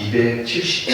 270.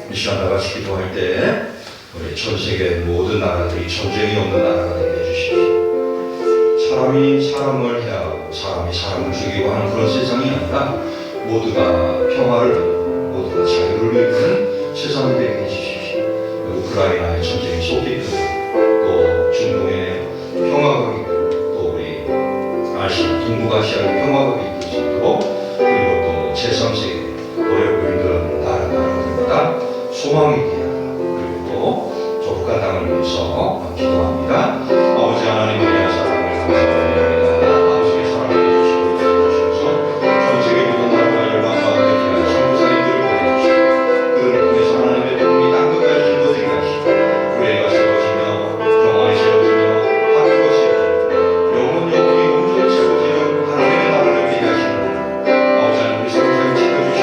이 시간 다 같이 기도할 때 우리 전 세계 모든 나라들이 전쟁이 없는 나라가 되게 해주십시오. 사람이 사람을 해하고 사람이 사람을 죽이고 하는 그런 세상이 아니라 모두가 평화를 누리고 모두가 자유를 누리는 세상이 되게 해주십시오. 우크라이나의 전쟁이 속기도 또 중동의 평화가 있고 또 우리 아시아 동북아시아의 평화가 있을 수 있도록 그리고 또 제3세계 어렵고 힘든 나라들마다 소망이 있게 하라. 그리고 족한 땅을 위해서 기도합니다. 아버지 하나님 은혜와 사랑을 감사드립니다. 아버지의 사랑을 해주시고 주셔서 전 세계 모든 나라와 열방과 함께 선교사님들을 보내주시고 그들을 통해서 하나님의 복음이 땅 끝까지 힘들게 하시고 교회가 세워지며 병원이 세워지며 학교가 세워지며 영혼이 온전히 세워지는 하나님의 나라를 위해 하시는 아버지 하나님 우리 선교사님 지켜주시고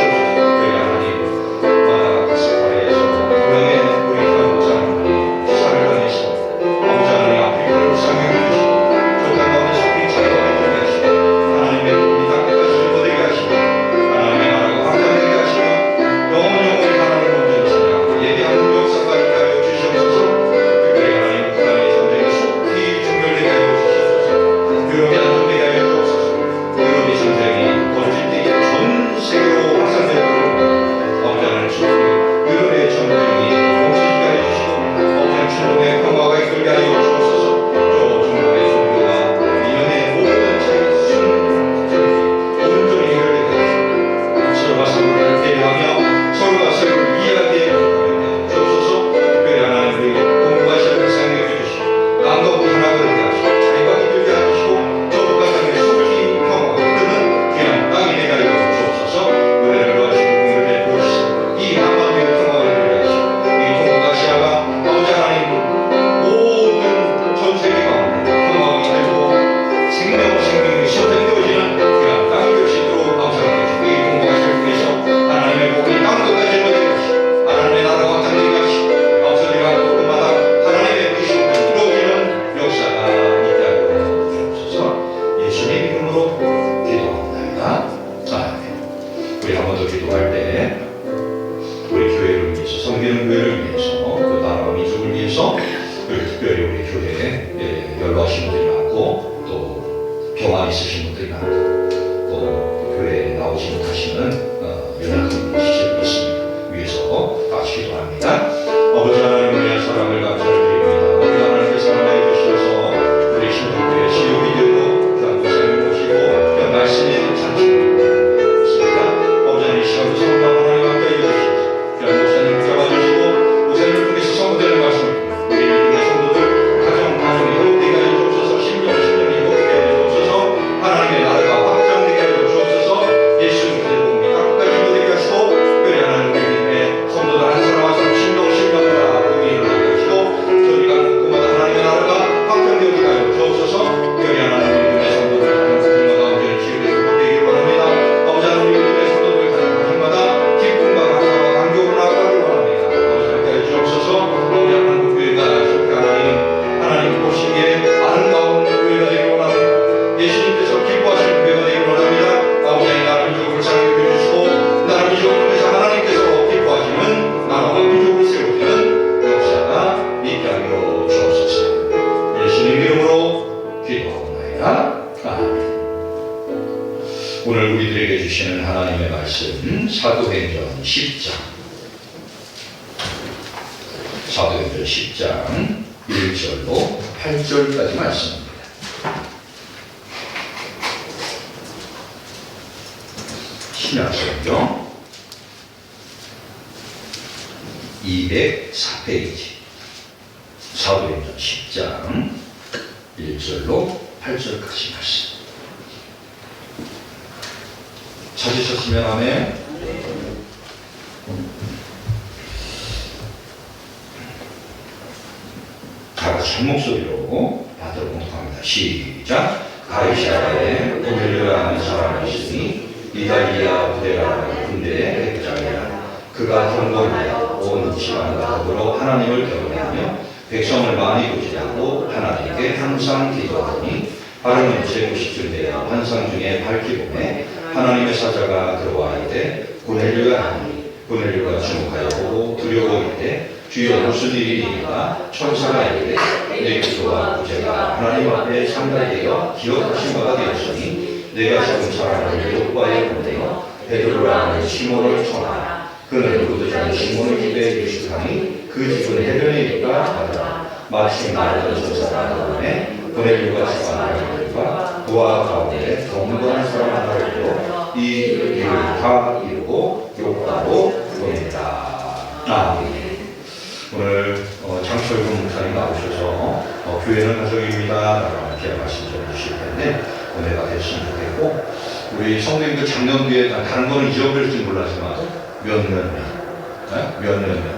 돌아오지 못하시는 연약한 시절이 있습니다. 위해서 같이 기도합니다. 아버지 하나님, 은혜의 사랑을 감사드립니다. 우리 하나님께서 사랑해 주셔서 우리 신동교회 지옥이 되고 귀한 목사님을 모시고 귀한 말씀이 찬송입니다. 아버지 하나님, 이 시간도 성령 하나님 함께 해주시옵소서. 귀한 목사님 붙잡아주시고 목사님을 통해서 선포되는 말씀을 우리 믿음의 성도들 가정이 회복되게 하여 주옵소서. 심령이 회복되게 하여 주옵소서. 하나님의 나라가 확장되게 하여 주옵소서. 예수님의 복음이 각국까지 이루어지게 하시고 특별히 하나님 우리 믿음의 성도들 한 사람 한 사람 심령마다 복음이 일어나게 하시고 저리 가는 곳마다 하나님의 나라가 확장되어지게 하여 주옵소서. 특별히 하나님 우리 믿음의 성도들 가정 가정마다 온전히 치유되고 회복되기를 원합니다. 아버지 하나님 우리 믿음의 성도들 가정 가정마다 기쁨과 감사와 감격으로 나아가기를 원합니다. 아버지 함께 하여 주옵소서. 아버지 한국 교회가 속히 하나님 보시기에 아름다운 교회가 되기를 원합니다. 예수님께서 기뻐하시는 교회가 되기를 원합니다. 아버지 하나님 나라 민족을 창조해 주시고 나라 민족을 통해서 하나님께서 기뻐하시는 나라와 민족을 세우시는 역사가 있게 하여 주옵소서. 예수님 이름으로 기도하옵나이다. 아멘. 오늘 우리들에게 주시는 하나님의 말씀 사도행전 10장 사도행전 10장 1절로 8절까지 말씀입니다. 신약성경 204페이지 사도행전 10장 1절로 8절까지 말씀. 찾으셨으면 아멘. 다같이 한 목소리로 받들어 공독합니다. 시작. 가이사라에 고넬료라는 사람이 있으니 이달리아 부대라는 군대의 백장이라. 그가 경건하여 온 집안과 더불어 하나님을 경외하며 백성을 많이 구제하고 하나님께 항상 기도하니 하루는 제90쯤 되어 환상 중에 밝히 보매 하나님의 사자가 들어와 이르되 고넬료가 하니 고넬료가 주목하여 보고 두려워 이르되 주여 무슨 일이니까 천사가 이르되 내 기도와 구제가 하나님 앞에 상달되어 기억하신 바가 되었으니 내가 지금 사랑하는 요바에 보내어 베드로라는 시몬을 청하라. 그는 루드자는 시몬을 집에 유식하니 그 집은 해변에 있다 하더라. 마침 나르던 천사가 나오매 고넬료가 집안을 들과 그와 가운데 경건한 사람 하나를 들어 이 일을 다 이루고 요바로 보낸다. 아멘. 오늘 장철근 목사님 나오셔서 교회는 가족입니다 이렇게 말씀 전해주실 텐데 은혜가 됐으면 좋겠고, 우리 성도님들 작년 뒤에 다른 거는 잊어버릴지 몰랐지만 몇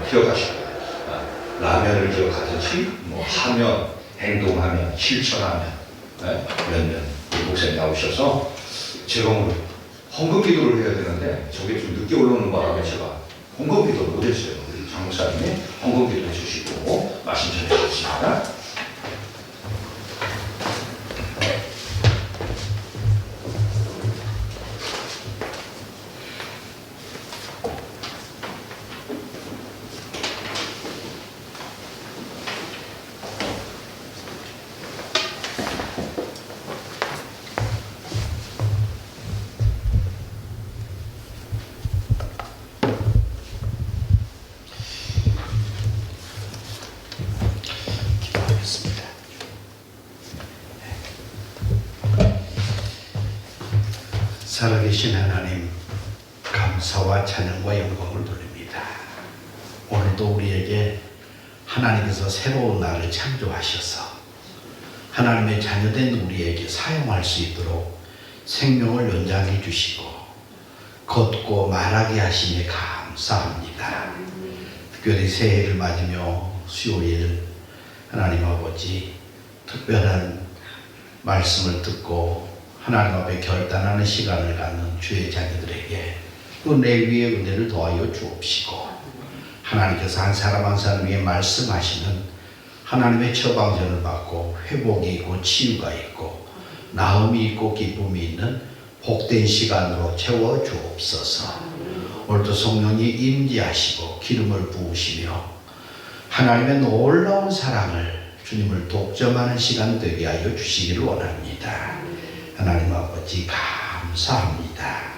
기억하시고 라면을 기억하듯이 하면 행동하면 실천하면 몇년 목사님 나오셔서 제가 오늘 헌금기도를 해야 되는데 저게 좀 늦게 올라오는 바람에 제가 헌금기도를 못했어요. 우리 장 목사님이 헌금기도 해주시고 말씀 전해주셨습니다. 살아계신 하나님, 감사와 찬양과 영광을 돌립니다. 오늘도 우리에게 하나님께서 새로운 날을 창조하셔서 하나님의 자녀된 우리에게 사용할 수 있도록 생명을 연장해 주시고 걷고 말하게 하시니 감사합니다. 특별히 새해를 맞으며 수요일 하나님 아버지 특별한 말씀을 듣고 하나님 앞에 결단하는 시간을 갖는 주의 자녀들에게 또 내 위에 은혜를 더하여 주옵시고, 하나님께서 한 사람 한 사람 위에 말씀하시는 하나님의 처방전을 받고 회복이 있고 치유가 있고 나음이 있고 기쁨이 있는 복된 시간으로 채워 주옵소서. 오늘도 성령이 임재하시고 기름을 부으시며 하나님의 놀라운 사랑을 주님을 독점하는 시간 되게 하여 주시기를 원합니다. 하나님 아버지 감사합니다.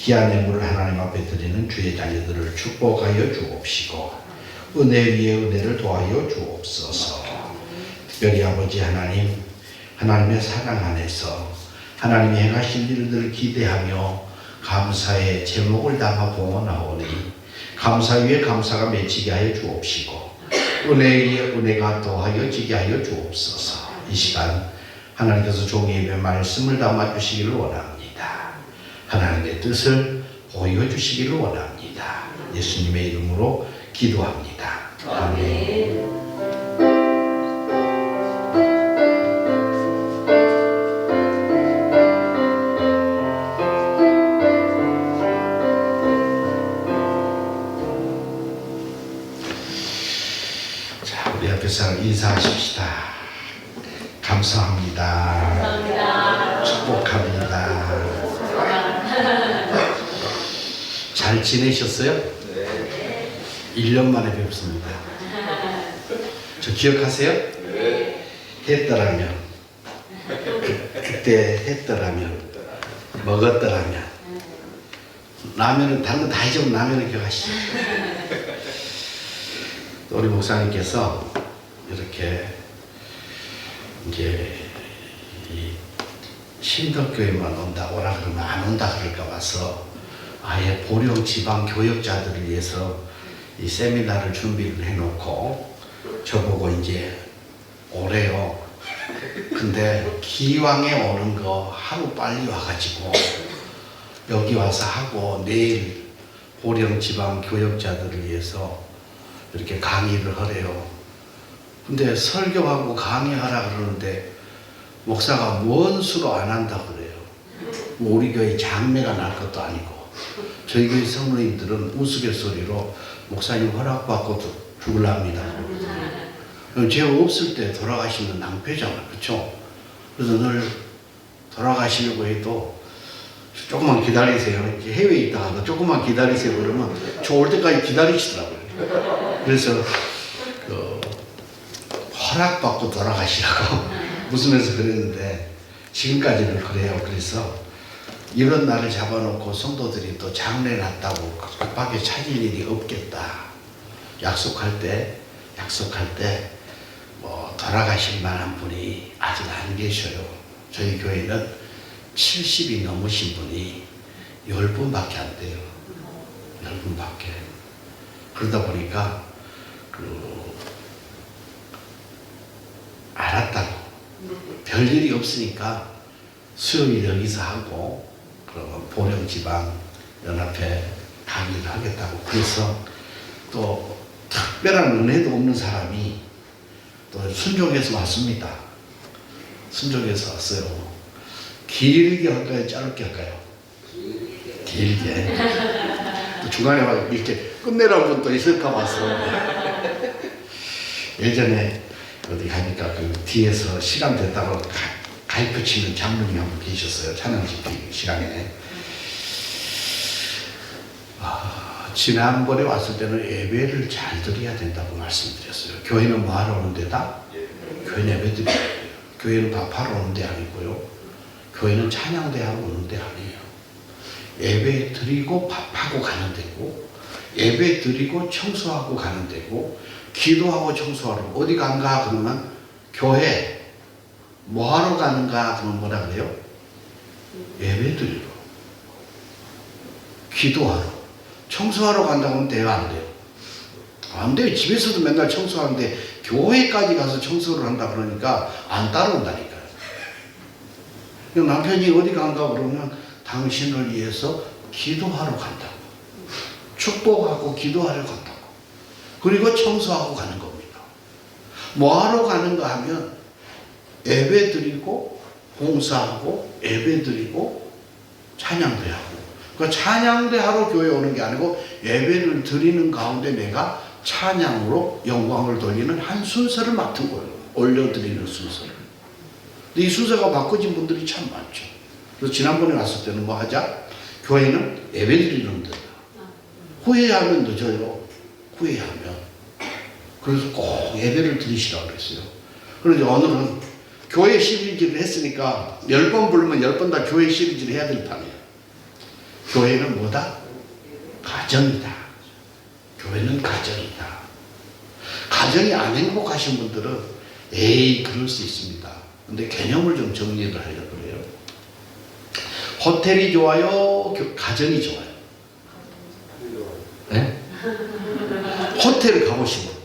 귀한 예물을 하나님 앞에 드리는 주의 자녀들을 축복하여 주옵시고 은혜 위에 은혜를 더하여 주옵소서. 특별히 아버지 하나님, 하나님의 사랑 안에서 하나님이 행하신 일들을 기대하며 감사의 제목을 담아 봉헌하오니 감사 위에 감사가 맺히게 하여 주옵시고 은혜 위에 은혜가 더하여 지게 하여 주옵소서. 이 시간 하나님께서 종이의 말씀을 담아 주시기를 원합니다. 하나님의 뜻을 보여 주시기를 원합니다. 예수님의 이름으로 기도합니다. 아멘. 우리 앞에 사람 인사하십시다. 감사합니다. 감사합니다. 축복합니다. 잘 지내셨어요? 네. 1년 만에 뵙습니다. 저 기억하세요? 네. 했더라면 그때 했더라면 먹었더라면 라면은 다른 거 다 잊으면 라면을 기억하시죠? 우리 목사님께서 이렇게 이제 이 신덕교회만 온다 오라 그러면 안 온다 그럴까 봐서 아예 보령 지방 교역자들을 위해서 이 세미나를 준비를 해놓고 저보고 이제 오래요. 근데 기왕에 오는 거 하루 빨리 와가지고 여기 와서 하고 내일 보령 지방 교역자들을 위해서 이렇게 강의를 하래요. 근데 설교하고 강의하라 그러는데 목사가 뭔 수로 안 한다 그래요. 뭐 우리 교회 장례가 날 것도 아니고 저희 교회 성도님들은 우스갯소리로 목사님 허락받고 죽을랍니다. 제가 없을 때 돌아가시면 낭패잖아요. 그렇죠? 그래서 늘 돌아가시려고 해도 조금만 기다리세요. 해외에 있다가 조금만 기다리세요 그러면 저 올 때까지 기다리시더라고요. 그래서 허락받고 돌아가시라고 웃으면서 그랬는데 지금까지는 그래요. 그래서 이런 날을 잡아놓고 성도들이 또 장례 났다고 급하게 찾을 일이 없겠다. 약속할 때 뭐 돌아가실 만한 분이 아직 안 계셔요. 저희 교회는 70이 넘으신 분이 10분밖에 안 돼요. 10분밖에. 그러다 보니까 알았다고 별일이 없으니까 수요일 여기서 하고 그러면 보령지방 연합회 강의를 하겠다고. 그래서 또 특별한 은혜도 없는 사람이 또 순종해서 왔습니다. 순종해서 왔어요. 길게 할까요? 짧게 할까요? 길게. 또 중간에 막 이렇게 끝내라는 분도 있을까 봐서. 예전에 어디 가니까 그 뒤에서 시간 됐다고 가르쳐 치는 장로님이 한 분 계셨어요. 찬양 집회 시간에. 지난번에 왔을 때는 예배를 잘 드려야 된다고 말씀드렸어요. 교회는 뭐 하러 오는 데다? 교회는 예배 드려야 돼요. 교회는 밥하러 오는 데 아니고요. 교회는 찬양대하러 오는 데 아니에요. 예배 드리고 밥하고 가는 데고, 예배 드리고 청소하고 가는 데고, 기도하고 청소하러 어디 간가 그러면 교회 뭐하러 가는가 그러면 뭐라 그래요? 예배 드리러, 기도하러, 청소하러 간다고 하면 돼요? 안 돼요? 안 돼요. 집에서도 맨날 청소하는데 교회까지 가서 청소를 한다 그러니까 안 따라온다니까요. 남편이 어디 간가 그러면 당신을 위해서 기도하러 간다고, 축복하고 기도하러 간다고, 그리고 청소하고 가는 겁니다. 뭐하러 가는가 하면 예배 드리고 봉사하고 예배 드리고 찬양대 하고, 그 찬양대 하러 교회 오는 게 아니고 예배를 드리는 가운데 내가 찬양으로 영광을 돌리는 한 순서를 맡은 거예요. 올려드리는 순서를. 이 순서가 바꿔진 분들이 참 많죠. 그래서 지난번에 왔을 때는 뭐 하자? 교회는 예배 드리는 데다. 후회하면 늦어요. 후회하면. 그래서 꼭 예배를 드리시라고 그랬어요. 그런데 오늘은 교회 시리즈를 했으니까 10번 부르면 10번 다 교회 시리즈를 해야 될 판이에요. 교회는 뭐다? 가정이다. 교회는 가정이다. 가정이 안 행복하신 분들은 에이 그럴 수 있습니다. 근데 개념을 좀 정리를 하려고 그래요. 호텔이 좋아요? 가정이 좋아요? 네? 호텔을 가보시고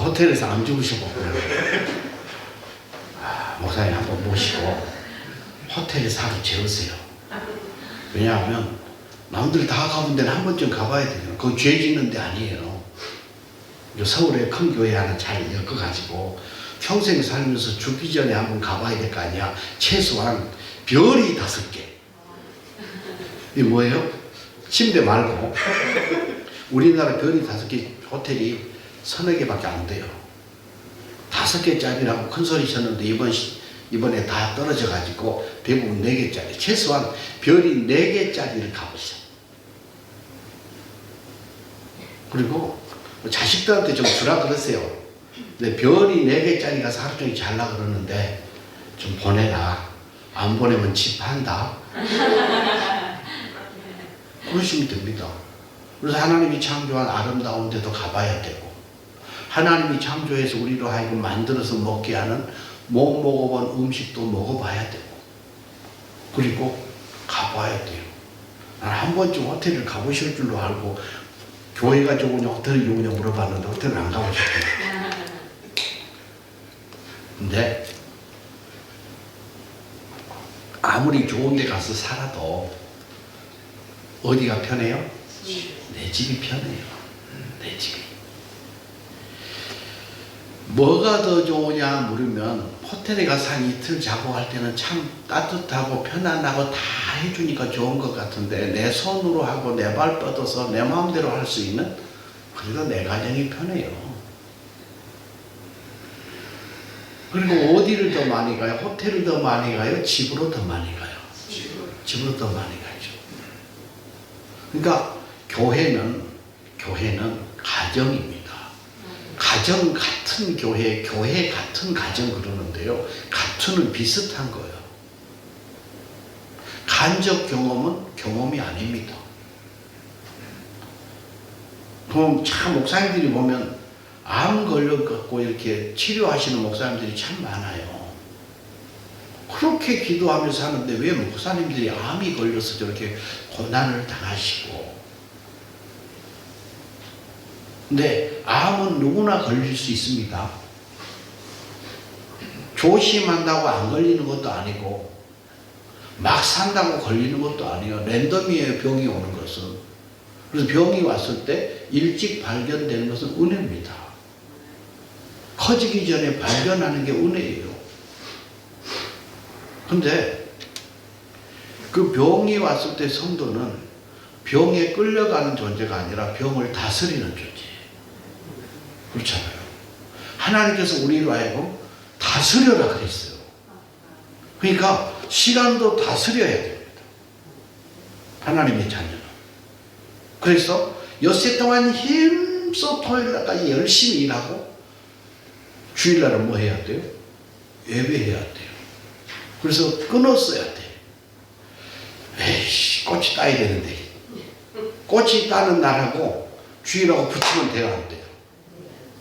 호텔에서 안 주무시고 목사님 한번 모시고 호텔에서 하루 재우세요. 왜냐하면 남들 다 가본 데는 한 번쯤 가봐야 돼요. 그건 죄 짓는 데 아니에요. 서울에 큰 교회 하나 잘 엮어가지고 평생 살면서 죽기 전에 한번 가봐야 될 거 아니야. 최소한 별이 5개. 이게 뭐예요? 침대 말고 우리나라 별이 5개 호텔이 서너 개밖에 안 돼요. 5개짜리라고 큰 소리 쳤는데 이번에 다 떨어져가지고 대부분 4개짜리. 최소한 별이 4개짜리를 가보세요. 그리고 자식들한테 좀 주라 그러세요. 근데 별이 4개짜리 가서 하루 종일 잘라 그러는데 좀 보내라. 안 보내면 집 판다. 그러시면 됩니다. 그래서 하나님이 창조한 아름다운 데도 가봐야 되고, 하나님이 창조해서 우리로 하여금 만들어서 먹게 하는 못 먹어본 음식도 먹어봐야 되고, 그리고 가봐야 돼요. 난 한 번쯤 호텔을 가보실 줄로 알고 교회가 좋으냐 호텔이 좋으냐 물어봤는데 호텔은 안 가보셨구나. 근데 아무리 좋은 데 가서 살아도 어디가 편해요? 내 집이 편해요. 내 집이. 뭐가 더 좋으냐 물으면 호텔에 가서 한 이틀 자고 할 때는 참 따뜻하고 편안하고 다 해주니까 좋은 것 같은데 내 손으로 하고 내 발 뻗어서 내 마음대로 할 수 있는, 그래도 내 가정이 편해요. 그리고 어디를 더 많이 가요? 호텔을 더 많이 가요? 집으로 더 많이 가요? 집으로 더 많이 가죠. 그러니까 교회는 가정입니다. 가정 같은 교회, 교회 같은 가정 그러는데요. 같은은 비슷한 거예요. 간접 경험은 경험이 아닙니다. 그럼 참 목사님들이 보면 암 걸려갖고 이렇게 치료하시는 목사님들이 참 많아요. 그렇게 기도하면서 하는데 왜 목사님들이 암이 걸려서 저렇게 고난을 당하시고. 근데 암은 누구나 걸릴 수 있습니다. 조심한다고 안 걸리는 것도 아니고 막 산다고 걸리는 것도 아니에요. 랜덤이에요, 병이 오는 것은. 그래서 병이 왔을 때 일찍 발견되는 것은 은혜입니다. 커지기 전에 발견하는 게 은혜예요. 근데 그 병이 왔을 때 성도는 병에 끌려가는 존재가 아니라 병을 다스리는 존재예요. 그렇잖아요. 하나님께서 우리로 하여금 다스려라 그랬어요. 그러니까 시간도 다스려야 됩니다. 하나님의 자녀는. 그래서 엿새 동안 힘써 토요일날까지 열심히 일하고 주일날은 뭐 해야 돼요? 예배해야 돼요. 그래서 끊었어야 돼. 에이씨, 꽃이 따야 되는데. 꽃이 따는 날하고 주일하고 붙이면 돼요, 안 돼요?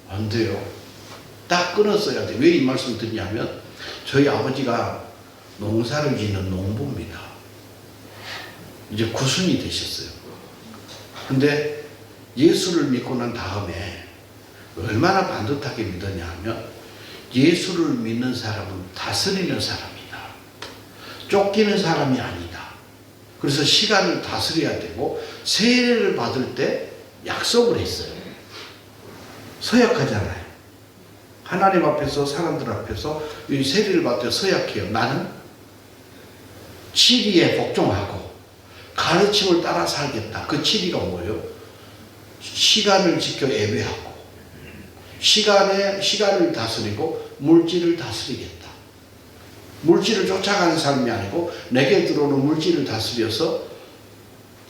안 돼요. 딱 끊었어야 돼. 왜 이 말씀 드리냐면 저희 아버지가 농사를 짓는 농부입니다. 이제 구순이 되셨어요. 근데 예수를 믿고 난 다음에 얼마나 반듯하게 믿었냐 하면 예수를 믿는 사람은 다스리는 사람이다. 쫓기는 사람이 아니다. 그래서 시간을 다스려야 되고 세례를 받을 때 약속을 했어요. 서약하잖아요. 하나님 앞에서 사람들 앞에서 이 세례를 받을 때 서약해요. 나는 진리에 복종하고 가르침을 따라 살겠다. 그 진리가 뭐예요? 시간을 지켜 예배하고 시간을 다스리고 물질을 다스리겠다. 물질을 쫓아가는 삶이 아니고 내게 들어오는 물질을 다스려서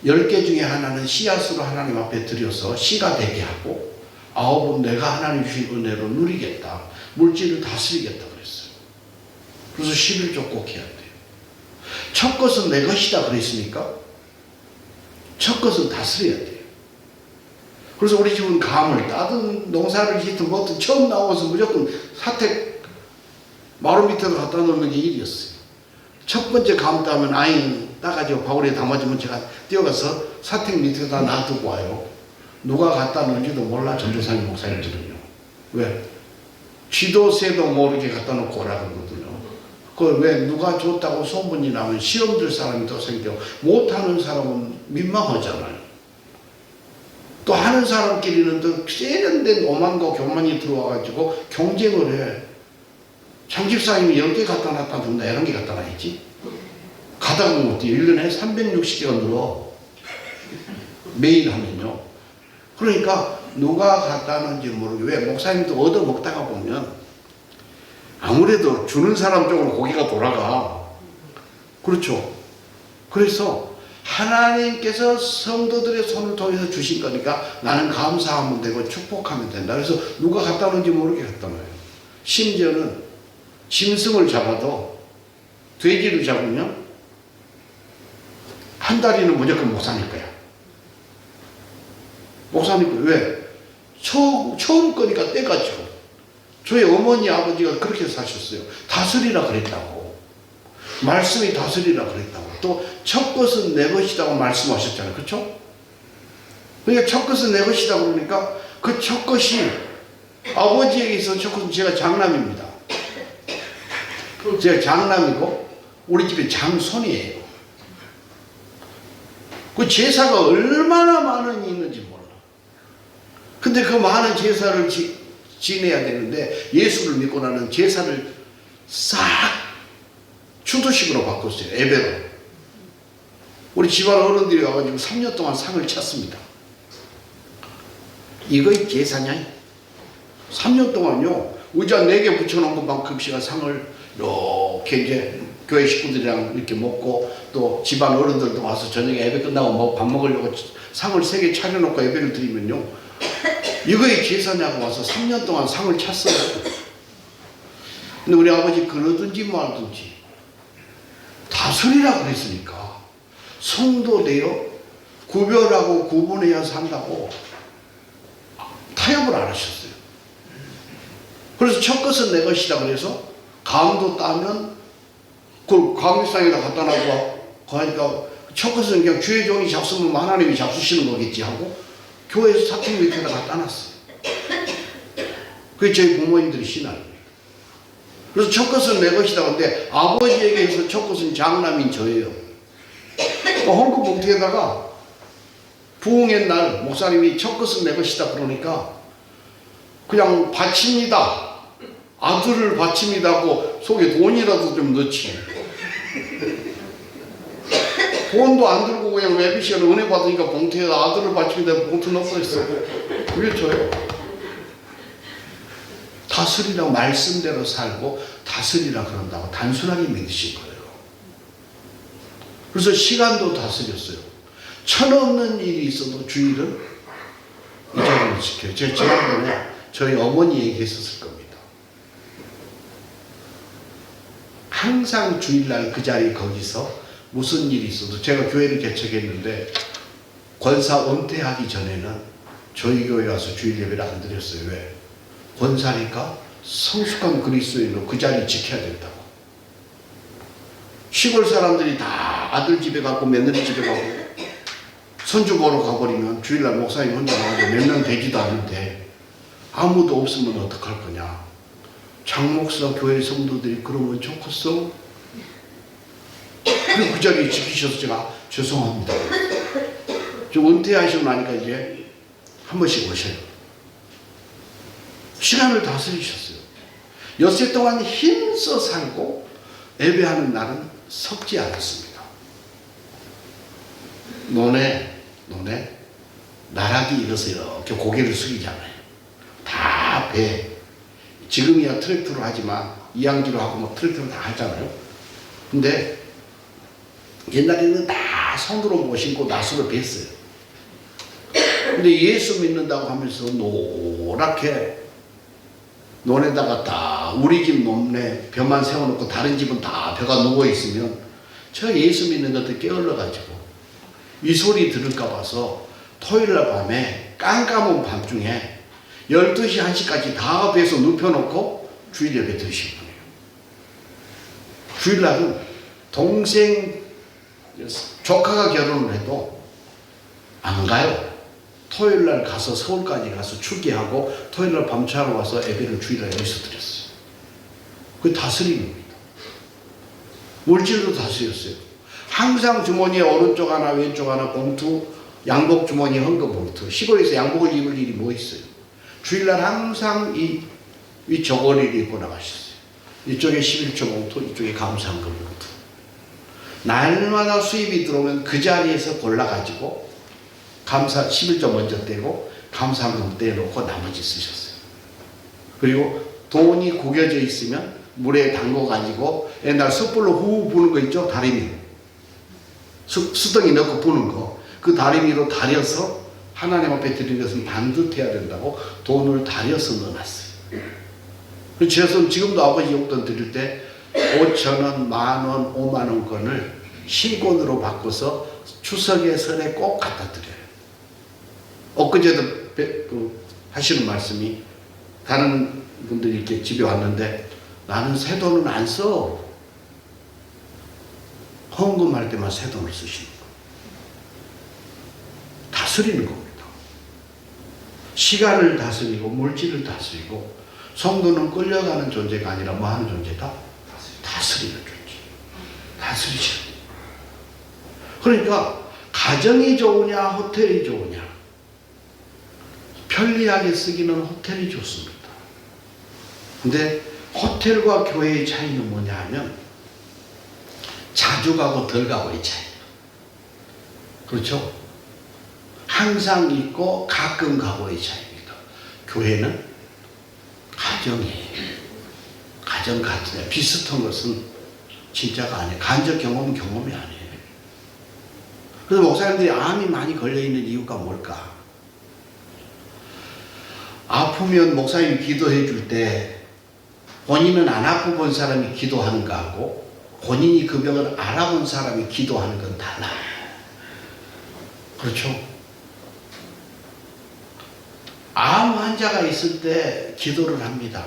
10개 중에 하나는 씨앗으로 하나님 앞에 들여서 씨가 되게 하고 9은 내가 하나님 주신 은혜로 누리겠다. 물질을 다스리겠다 그랬어요. 그래서 11조 꼭 해야 돼요. 첫 것은 내 것이다 그랬으니까 첫 것은 다스려야 돼요. 그래서 우리 집은 감을 따든 농사를 짓든 뭐든 처음 나와서 무조건 사택 마루 밑에도 갖다 놓는 게 일이었어요. 첫 번째 감 따면 아인 따가지고 바구니에 담아주면 제가 뛰어가서 사택 밑에다 놔두고 와요. 누가 갖다 놓은지도 몰라, 전도사님 목사님들은요. 왜? 쥐도 새도 모르게 갖다 놓고 오라 그러거든요. 그걸 왜 누가 줬다고 소문이 나면 시험 들 사람이 더 생겨. 못하는 사람은 민망하잖아요. 또 하는 사람끼리는 또 세련된 오만과 교만이 들어와가지고 경쟁을 해. 장집사님이 10개 갖다 놨다 준다, 11개 갖다 놔야지. 가다 보면 어때요? 1년에 360개가 늘어. 매일 하면요. 그러니까 누가 갖다 놨는지 모르게. 왜? 목사님도 얻어 먹다가 보면 아무래도 주는 사람 쪽으로 고개가 돌아가. 그렇죠. 그래서 하나님께서 성도들의 손을 통해서 주신 거니까 나는 감사하면 되고 축복하면 된다. 그래서 누가 갖다 놓은지 모르게 갖다 놔요. 심지어는 짐승을 잡아도 돼지를 잡으면 한 다리는 무조건 목사님 거야. 목사님 거. 왜? 처음 거니까 떼가지고. 저희 어머니 아버지가 그렇게 사셨어요. 다스리라 그랬다고. 말씀이 다스리라 그랬다고. 또 첫 것은 내 것이라고 말씀하셨잖아요. 그렇죠? 그러니까 첫 것은 내 것이다 그러니까 그 첫 것이 아버지에게 있어서 첫 것은 제가 장남입니다. 제가 장남이고 우리 집에 장손이에요. 그 제사가 얼마나 많은 있는지 몰라. 근데 그 많은 제사를 지내야 되는데 예수를 믿고 나는 제사를 싹 추도식으로 바꿨어요. 예배로. 우리 집안 어른들이 와가지고 3년 동안 상을 찼습니다. 이거이 제사냐? 3년 동안요, 의자 4개 붙여놓은 것만큼씩은 상을 이렇게 이제 교회 식구들이랑 이렇게 먹고 또 집안 어른들도 와서 저녁에 예배 끝나고 뭐 밥 먹으려고 상을 3개 차려놓고 예배를 드리면요, 이거이 제사냐고 와서 3년 동안 상을 찼어요. 근데 우리 아버지 그러든지 말든지 다스리라 그랬으니까 성도 되어 구별하고 구분해야 산다고 타협을 안 하셨어요. 그래서 첫 것은 내 것이다 그래서 감도 따면 그걸 감리상에다 갖다 놔고 하니까 첫 것은 그냥 주의 종이 잡수면 하나님이 잡수시는 거겠지 하고 교회에서 사택 밑에다 갖다 놨어요. 그게 저희 부모님들의 신앙이에요. 그래서 첫 것은 내 것이다. 근데 아버지에게서 첫 것은 장남인 저예요. 헌금 봉투에다가 부흥의 날 목사님이 첫 것은 내 것이다 그러니까 그냥 바칩니다. 아들을 바칩니다 하고 속에 돈이라도 좀 넣지. 돈도 안 들고 그냥 외비시간 은혜 받으니까 봉투에다 아들을 바칩니다 봉투 넣고 있어. 그게 저예요. 다스리라고 말씀대로 살고 다스리라 그런다고 단순하게 믿으신 거예요. 그래서 시간도 다스렸어요. 천없는 일이 있어도 주일은 이 자리를 지켜요. 제가 지난번에 저희 어머니 얘기했었을 겁니다. 항상 주일날 그 자리 거기서 무슨 일이 있어도 제가 교회를 개척했는데 권사 은퇴하기 전에는 저희 교회 와서 주일 예배를 안 드렸어요. 왜? 권사니까 성숙한 그리스도인으로 그 자리 지켜야 된다고. 시골 사람들이 다 아들 집에 가고 며느리 집에 가고 손주 보러 가버리면 주일날 목사님 혼자 나가고 몇 명 되지도 않는데 아무도 없으면 어떡할 거냐. 장목사 교회 성도들이 그러면 좋겠어? 그리고 그 자리 지키셔서 제가 죄송합니다. 좀 은퇴하시고 나니까 이제 한 번씩 오셔요. 시간을 다스리셨어요. 엿새 동안 힘써 살고 예배하는 날은 섞지 않았습니다. 논에 나락이 일어서 이렇게 고개를 숙이잖아요. 다 배. 지금이야 트랙터로 하지만 이양기로 하고 뭐 트랙터로 다 하잖아요. 근데 옛날에는 다 손으로 모시고 낫으로 뱄어요. 근데 예수 믿는다고 하면서 노랗게 논에다가 다 우리 집 논에 벼만 세워놓고 다른 집은 다 벼가 누워있으면 저 예수 믿는 것들 게을러가지고 이 소리 들을까 봐서 토요일날 밤에 깜깜한 밤중에 12시, 1시까지 다 앞에서 눕혀놓고 주일 예배 드신 분이에요. 주일날은 동생 조카가 결혼을 해도 안 가요. 토요일날 가서 서울까지 가서 출계하고 토요일날 밤차로 와서 예배를 주일날 여기서 드렸어요. 그게 다스리는 겁니다. 물질도 다스렸어요. 항상 주머니에 오른쪽 하나 왼쪽 하나 봉투, 양복 주머니 헌금 봉투. 시골에서 양복을 입을 일이 뭐 있어요. 주일날 항상 이 저고리를 입고 나가셨어요. 이쪽에 11조 봉투, 이쪽에 감사헌금 봉투. 날마다 수입이 들어오면 그 자리에서 골라가지고 감사 11조 먼저 떼고 감사헌금 떼놓고 나머지 쓰셨어요. 그리고 돈이 구겨져 있으면 물에 담궈가지고 옛날 숯불로 후 부는 거 있죠? 다리미. 수덩이 넣고 부는 거. 그 다리미로 다려서 하나님 앞에 드리는 것은 반듯해야 된다고 돈을 다려서 넣어놨어요. 그래서 지금도 아버지 용돈 드릴 때 5,000원, 10,000원, 50,000원권을 신권으로 바꿔서 추석에 설에 꼭 갖다 드려요. 엊그제도 하시는 말씀이 다른 분들이 이렇게 집에 왔는데 나는 새 돈은 안 써. 헌금할 때만 새 돈을 쓰시는 거예요. 다스리는 겁니다. 시간을 다스리고 물질을 다스리고 성도는 끌려가는 존재가 아니라 뭐 하는 존재다? 다스리는 존재. 다스리셔야 돼요. 그러니까 가정이 좋으냐 호텔이 좋으냐 편리하게 쓰기는 호텔이 좋습니다. 근데 호텔과 교회의 차이는 뭐냐 하면 자주 가고 덜 가고의 차이예요. 그렇죠? 항상 있고 가끔 가고의 차이입니다. 교회는 가정이에요. 가정 같은 비슷한 것은 진짜가 아니에요. 간접 경험은 경험이 아니에요. 그래서 목사님들이 암이 많이 걸려있는 이유가 뭘까? 아프면 목사님이 기도해 줄 때 본인은 안 아프 본 사람이 기도하는 거하고 본인이 그 병을 알아본 사람이 기도하는 건 달라요. 그렇죠? 암 환자가 있을 때 기도를 합니다.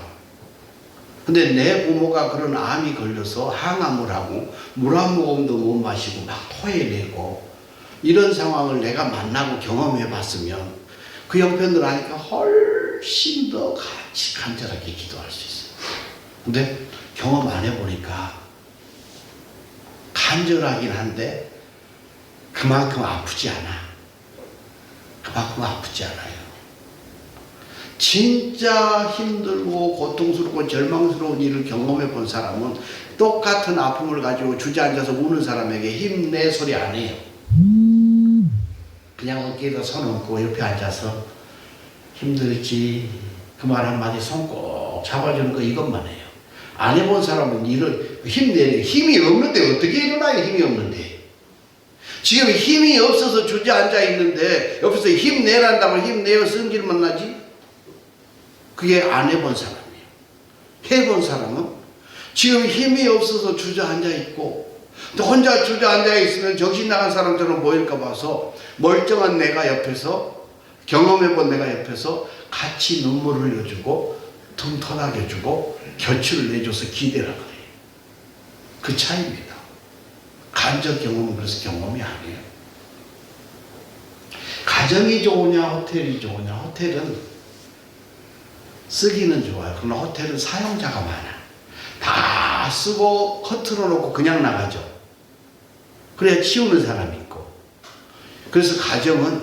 근데 내 부모가 그런 암이 걸려서 항암을 하고 물 한 모금도 못 마시고 막 토해내고 이런 상황을 내가 만나고 경험해 봤으면 그 형편들 하니까 훨씬 더 같이 간절하게 기도할 수 있어요. 근데 경험 안 해보니까 간절하긴 한데 그만큼 아프지 않아. 그만큼 아프지 않아요. 진짜 힘들고 고통스럽고 절망스러운 일을 경험해 본 사람은 똑같은 아픔을 가지고 주저앉아서 우는 사람에게 힘내 소리 안 해요. 그냥 어깨에다 손 얹고 옆에 앉아서 힘들지 그 말 한마디 손 꼭 잡아주는 거 이것만 해요. 안 해본 사람은 일을 힘내요. 힘이 없는데 어떻게 일어나요? 힘이 없는데. 지금 힘이 없어서 주저앉아 있는데 옆에서 힘내란다고 힘내요 성질만 나지? 그게 안 해본 사람이에요. 해본 사람은 지금 힘이 없어서 주저앉아 있고 또 혼자 주저앉아 있으면 정신 나간 사람처럼 보일까 봐서 멀쩡한 내가 옆에서 경험해본 내가 옆에서 같이 눈물을 흘려주고 튼튼하게 주고 겨치를 내줘서 기대라 그래요. 그 차이입니다. 간접 경험은 그래서 경험이 아니에요. 가정이 좋으냐 호텔이 좋으냐. 호텔은 쓰기는 좋아요. 그러나 호텔은 사용자가 많아. 다 쓰고 허투루 놓고 그냥 나가죠. 그래야 치우는 사람이 있고. 그래서 가정은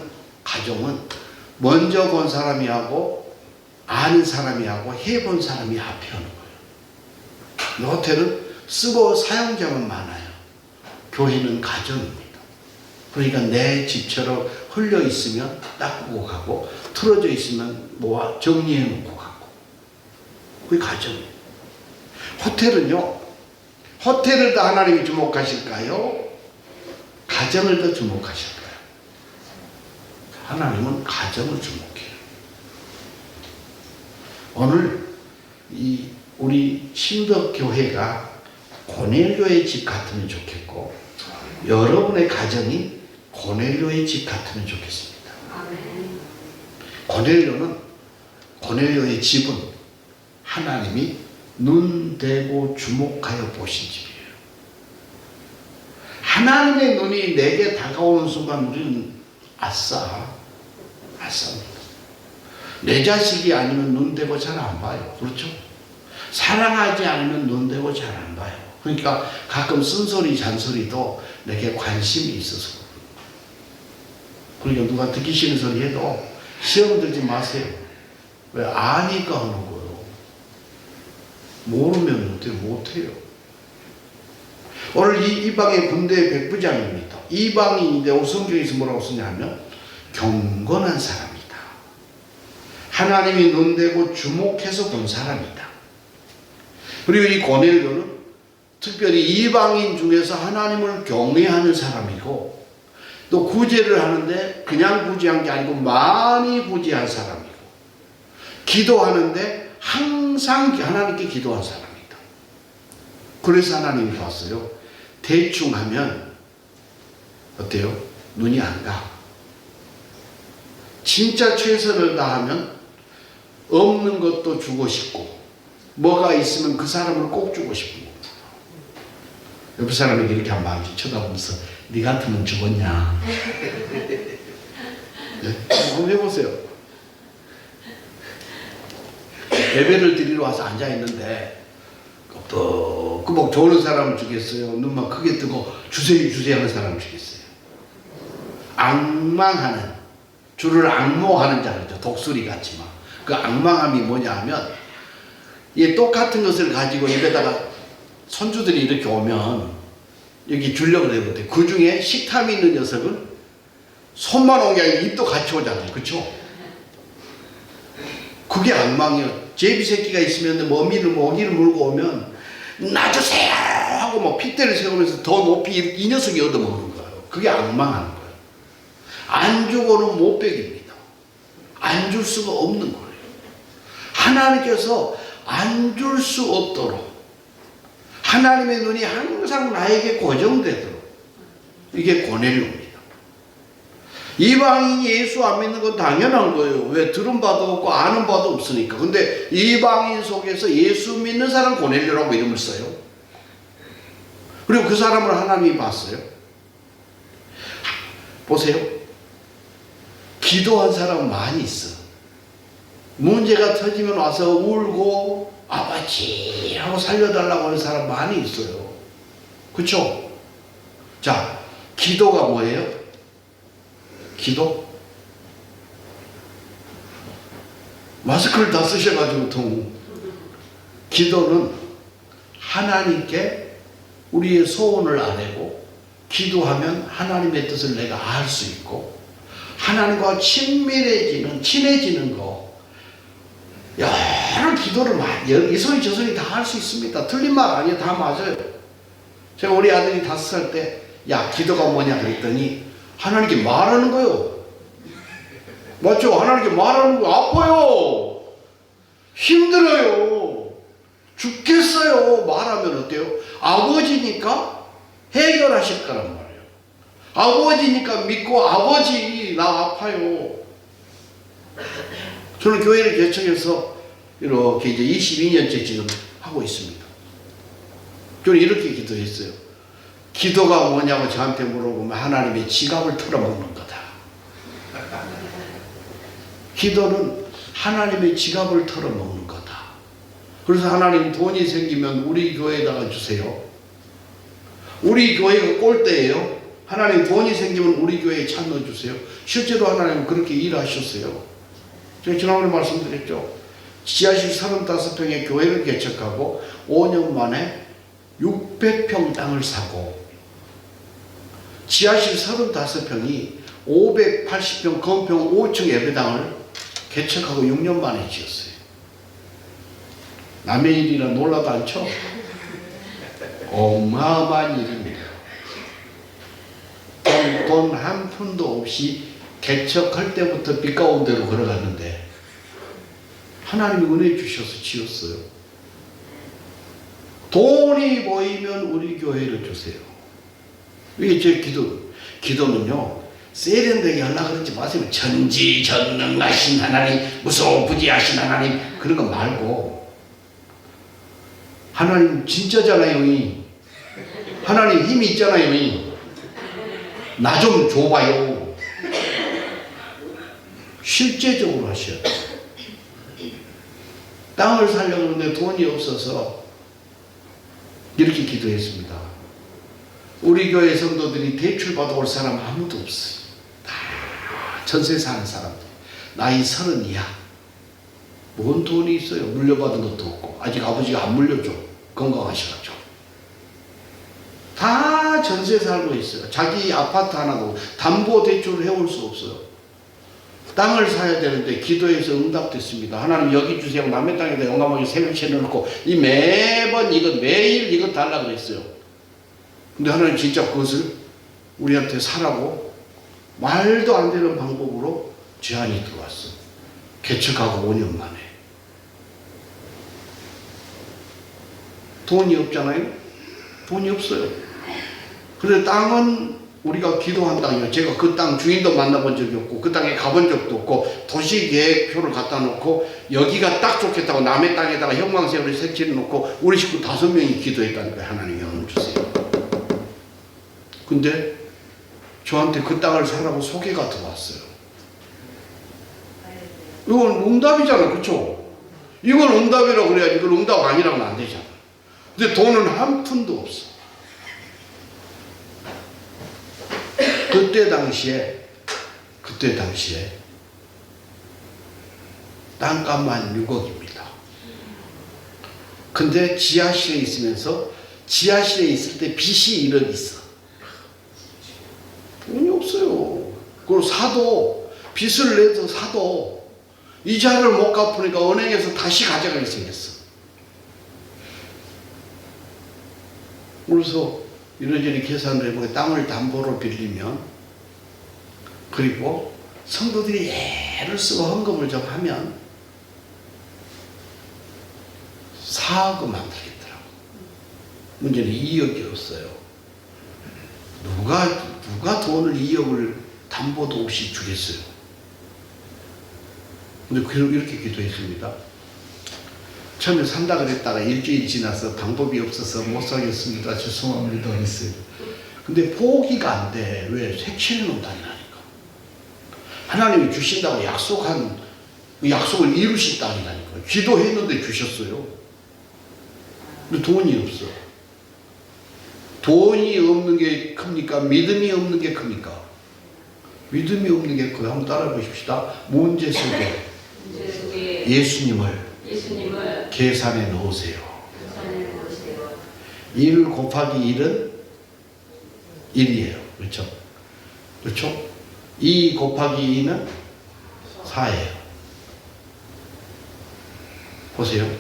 먼저 본 사람이 하고 아는 사람이 하고 해본 사람이 앞에 오는 거예요. 호텔은 쓰고 사용자만 많아요. 교회는 가정입니다. 그러니까 내 집처럼 흘려 있으면 닦고 가고 틀어져 있으면 모아 정리해 놓고 가고. 그게 가정이에요. 호텔은요. 호텔을 더 하나님이 주목하실까요? 가정을 더 주목하실까요? 하나님은 가정을 주목해요. 오늘 우리 신덕교회가 고넬교회 집 같으면 좋겠고 여러분의 가정이 고넬료의 집 같으면 좋겠습니다. 고넬료의 집은 하나님이 눈 대고 주목하여 보신 집이에요. 하나님의 눈이 내게 다가오는 순간 우리는 아싸입니다. 내 자식이 아니면 눈 대고 잘 안 봐요. 그렇죠? 사랑하지 않으면 눈 대고 잘 안 봐요. 그러니까 가끔 쓴소리 잔소리도 내게 관심이 있어서. 그러니까 누가 듣기 싫은 소리 해도 시험 들지 마세요. 왜? 아니까 하는 거예요. 모르면 어떻게 못해요. 오늘 이 이방의 군대의 백부장입니다. 이방인인데 오늘 성경에서 뭐라고 쓰냐면 경건한 사람이다. 하나님이 눈대고 주목해서 본 사람이다. 그리고 이 고넬료는 특별히 이방인 중에서 하나님을 경외하는 사람이고 또 구제를 하는데 그냥 구제한 게 아니고 많이 구제한 사람이고 기도하는데 항상 하나님께 기도한 사람이다. 그래서 하나님이 봤어요. 대충 하면 어때요? 눈이 안 가. 진짜 최선을 다하면 없는 것도 주고 싶고 뭐가 있으면 그 사람을 꼭 주고 싶은 거예요. 옆 사람에게 이렇게 한 마음씩 쳐다보면서 네 같으면 죽었냐. 네? 한번 해보세요. 예배를 드리러 와서 앉아있는데 끄벅 좋은 사람을 주겠어요? 눈만 크게 뜨고 주세요 하는 사람을 주겠어요? 앙망하는, 주를 앙모하는 자죠. 독수리 같지만 그 앙망함이 뭐냐 하면 이 똑같은 것을 가지고 입에다가 손주들이 이렇게 오면 여기 주려고 그러는데 그 중에 식탐이 있는 녀석은 손만 온 게 아니라 입도 같이 오잖아요. 그렇죠? 그게 앙망이에요. 제비 새끼가 있으면 먹이를 물고 오면 놔주세요 하고 뭐 핏대를 세우면서 더 높이 이 녀석이 얻어먹는 거예요. 그게 앙망하는 거예요. 안 주고는 못 beg입니다. 안 줄 수가 없는 거예요. 하나님께서 안 줄 수 없도록 하나님의 눈이 항상 나에게 고정되도록 이게 고넬료입니다. 이방인이 예수 안 믿는 건 당연한 거예요. 왜? 들은 바도 없고 아는 바도 없으니까. 근데 이방인 속에서 예수 믿는 사람 고넬료라고 이름을 써요. 그리고 그 사람을 하나님이 봤어요. 보세요. 기도한 사람 많이 있어. 문제가 터지면 와서 울고 아버지 하고 살려달라고 하는 사람 많이 있어요. 그렇죠? 자, 기도가 뭐예요? 기도? 마스크를 다 쓰셔가지고 기도는 하나님께 우리의 소원을 아뢰고 기도하면 하나님의 뜻을 내가 알 수 있고 하나님과 친해지는 거 여러 기도를 이소리 저소리 다 할 수 있습니다. 틀린 말 아니에요. 다 맞아요. 제가 우리 아들이 5살 때 야 기도가 뭐냐 그랬더니 하나님께 말하는 거요. 맞죠? 하나님께 말하는 거 아파요. 힘들어요. 죽겠어요. 말하면 어때요? 아버지니까 해결하실 거란 말이에요. 아버지니까 믿고 아버지 나 아파요. 저는 교회를 개척해서 이렇게 이제 22년째 지금 하고 있습니다. 저는 이렇게 기도했어요. 기도가 뭐냐고 저한테 물어보면 하나님의 지갑을 털어먹는 거다. 기도는 하나님의 지갑을 털어먹는 거다. 그래서 하나님 돈이 생기면 우리 교회에다가 주세요. 우리 교회가 꼴대예요. 하나님 돈이 생기면 우리 교회에 차 넣어주세요. 실제로 하나님은 그렇게 일하셨어요. 제가 지난번에 말씀드렸죠. 지하실 35평의 교회를 개척하고 5년 만에 600평 땅을 사고 지하실 35평이 580평 건평 5층 예배당을 개척하고 6년 만에 지었어요. 남의 일이라 놀라도 않죠? 어마어마한 일입니다. 돈 한 푼도 없이 개척할 때부터 빛 가운데로 걸어갔는데 하나님이 은혜 주셔서 지었어요. 돈이 모이면 우리 교회를 주세요. 이게 제 기도는요, 세련되게 하려고 그러지 마세요. 전지전능하신 하나님, 무소부지하신 하나님, 그런 거 말고, 하나님 진짜잖아요. 하나님 힘이 있잖아요. 나 좀 줘봐요. 실제적으로 하셔야 돼요. 땅을 살려고 하는데 돈이 없어서 이렇게 기도했습니다. 우리 교회 성도들이 대출 받아올 사람 아무도 없어요. 다 전세 사는 사람들. 나이 30이야. 뭔 돈이 있어요. 물려받은 것도 없고. 아직 아버지가 안 물려줘. 건강하셔가지고. 다 전세 살고 있어요. 자기 아파트 하나도 담보 대출을 해올 수 없어요. 땅을 사야 되는데 기도해서 응답됐습니다. 하나님 여기 주세요. 남의 땅에다 영감하게 세금채 넣고 매번 매일 이거 달라고 그랬어요. 근데 하나님 진짜 그것을 우리한테 사라고 말도 안 되는 방법으로 제안이 들어왔어. 개척하고 5년 만에. 돈이 없잖아요. 돈이 없어요. 그런데 땅은 우리가 기도한 땅이에요. 제가 그 땅 주인도 만나본 적이 없고 그 땅에 가본 적도 없고 도시계획표를 갖다 놓고 여기가 딱 좋겠다고 남의 땅에다가 형광색으로 색칠해 놓고 우리 식구 5명이 기도했다니까요. 하나님 영을 주세요. 근데 저한테 그 땅을 사라고 소개가 들어왔어요. 이건 응답이잖아. 그렇죠? 이건 응답이라고 그래야지 이건 응답 아니라고는 안 되잖아. 근데 돈은 한 푼도 없어. 그때 당시에 땅값만 6억입니다. 근데 지하실에 있으면서 지하실에 있을 때 빚이 1억 있어. 돈이 없어요. 그걸 사도 빚을 내서 사도 이자를 못 갚으니까 은행에서 다시 가져가게 생겼어. 그래서 이런저런 계산을 해보고 땅을 담보로 빌리면 그리고 성도들이 애를 쓰고 헌금을 좀 하면 4억을 만들겠더라고. 문제는 2억이었어요. 누가 돈을 2억을 담보도 없이 주겠어요. 근데 이렇게 기도했습니다. 처음에 산다 그랬다가 일주일 지나서 방법이 없어서 못 사겠습니다. 죄송합니다. 했어요. 근데 포기가 안 돼. 왜? 색칠해 놓는다니까. 하나님이 주신다고 약속한 그 약속을 이루신다니까요. 기도했는데 주셨어요. 근데 돈이 없어. 돈이 없는 게 큽니까? 믿음이 없는 게 큽니까? 믿음이 없는 게 커요. 한번 따라해 보십시다. 문제 속에 예수님을 계산해 놓으세요. 1 곱하기 1은 1이에요. 그렇죠? 그렇죠? 2 곱하기 2는 4예요. 보세요.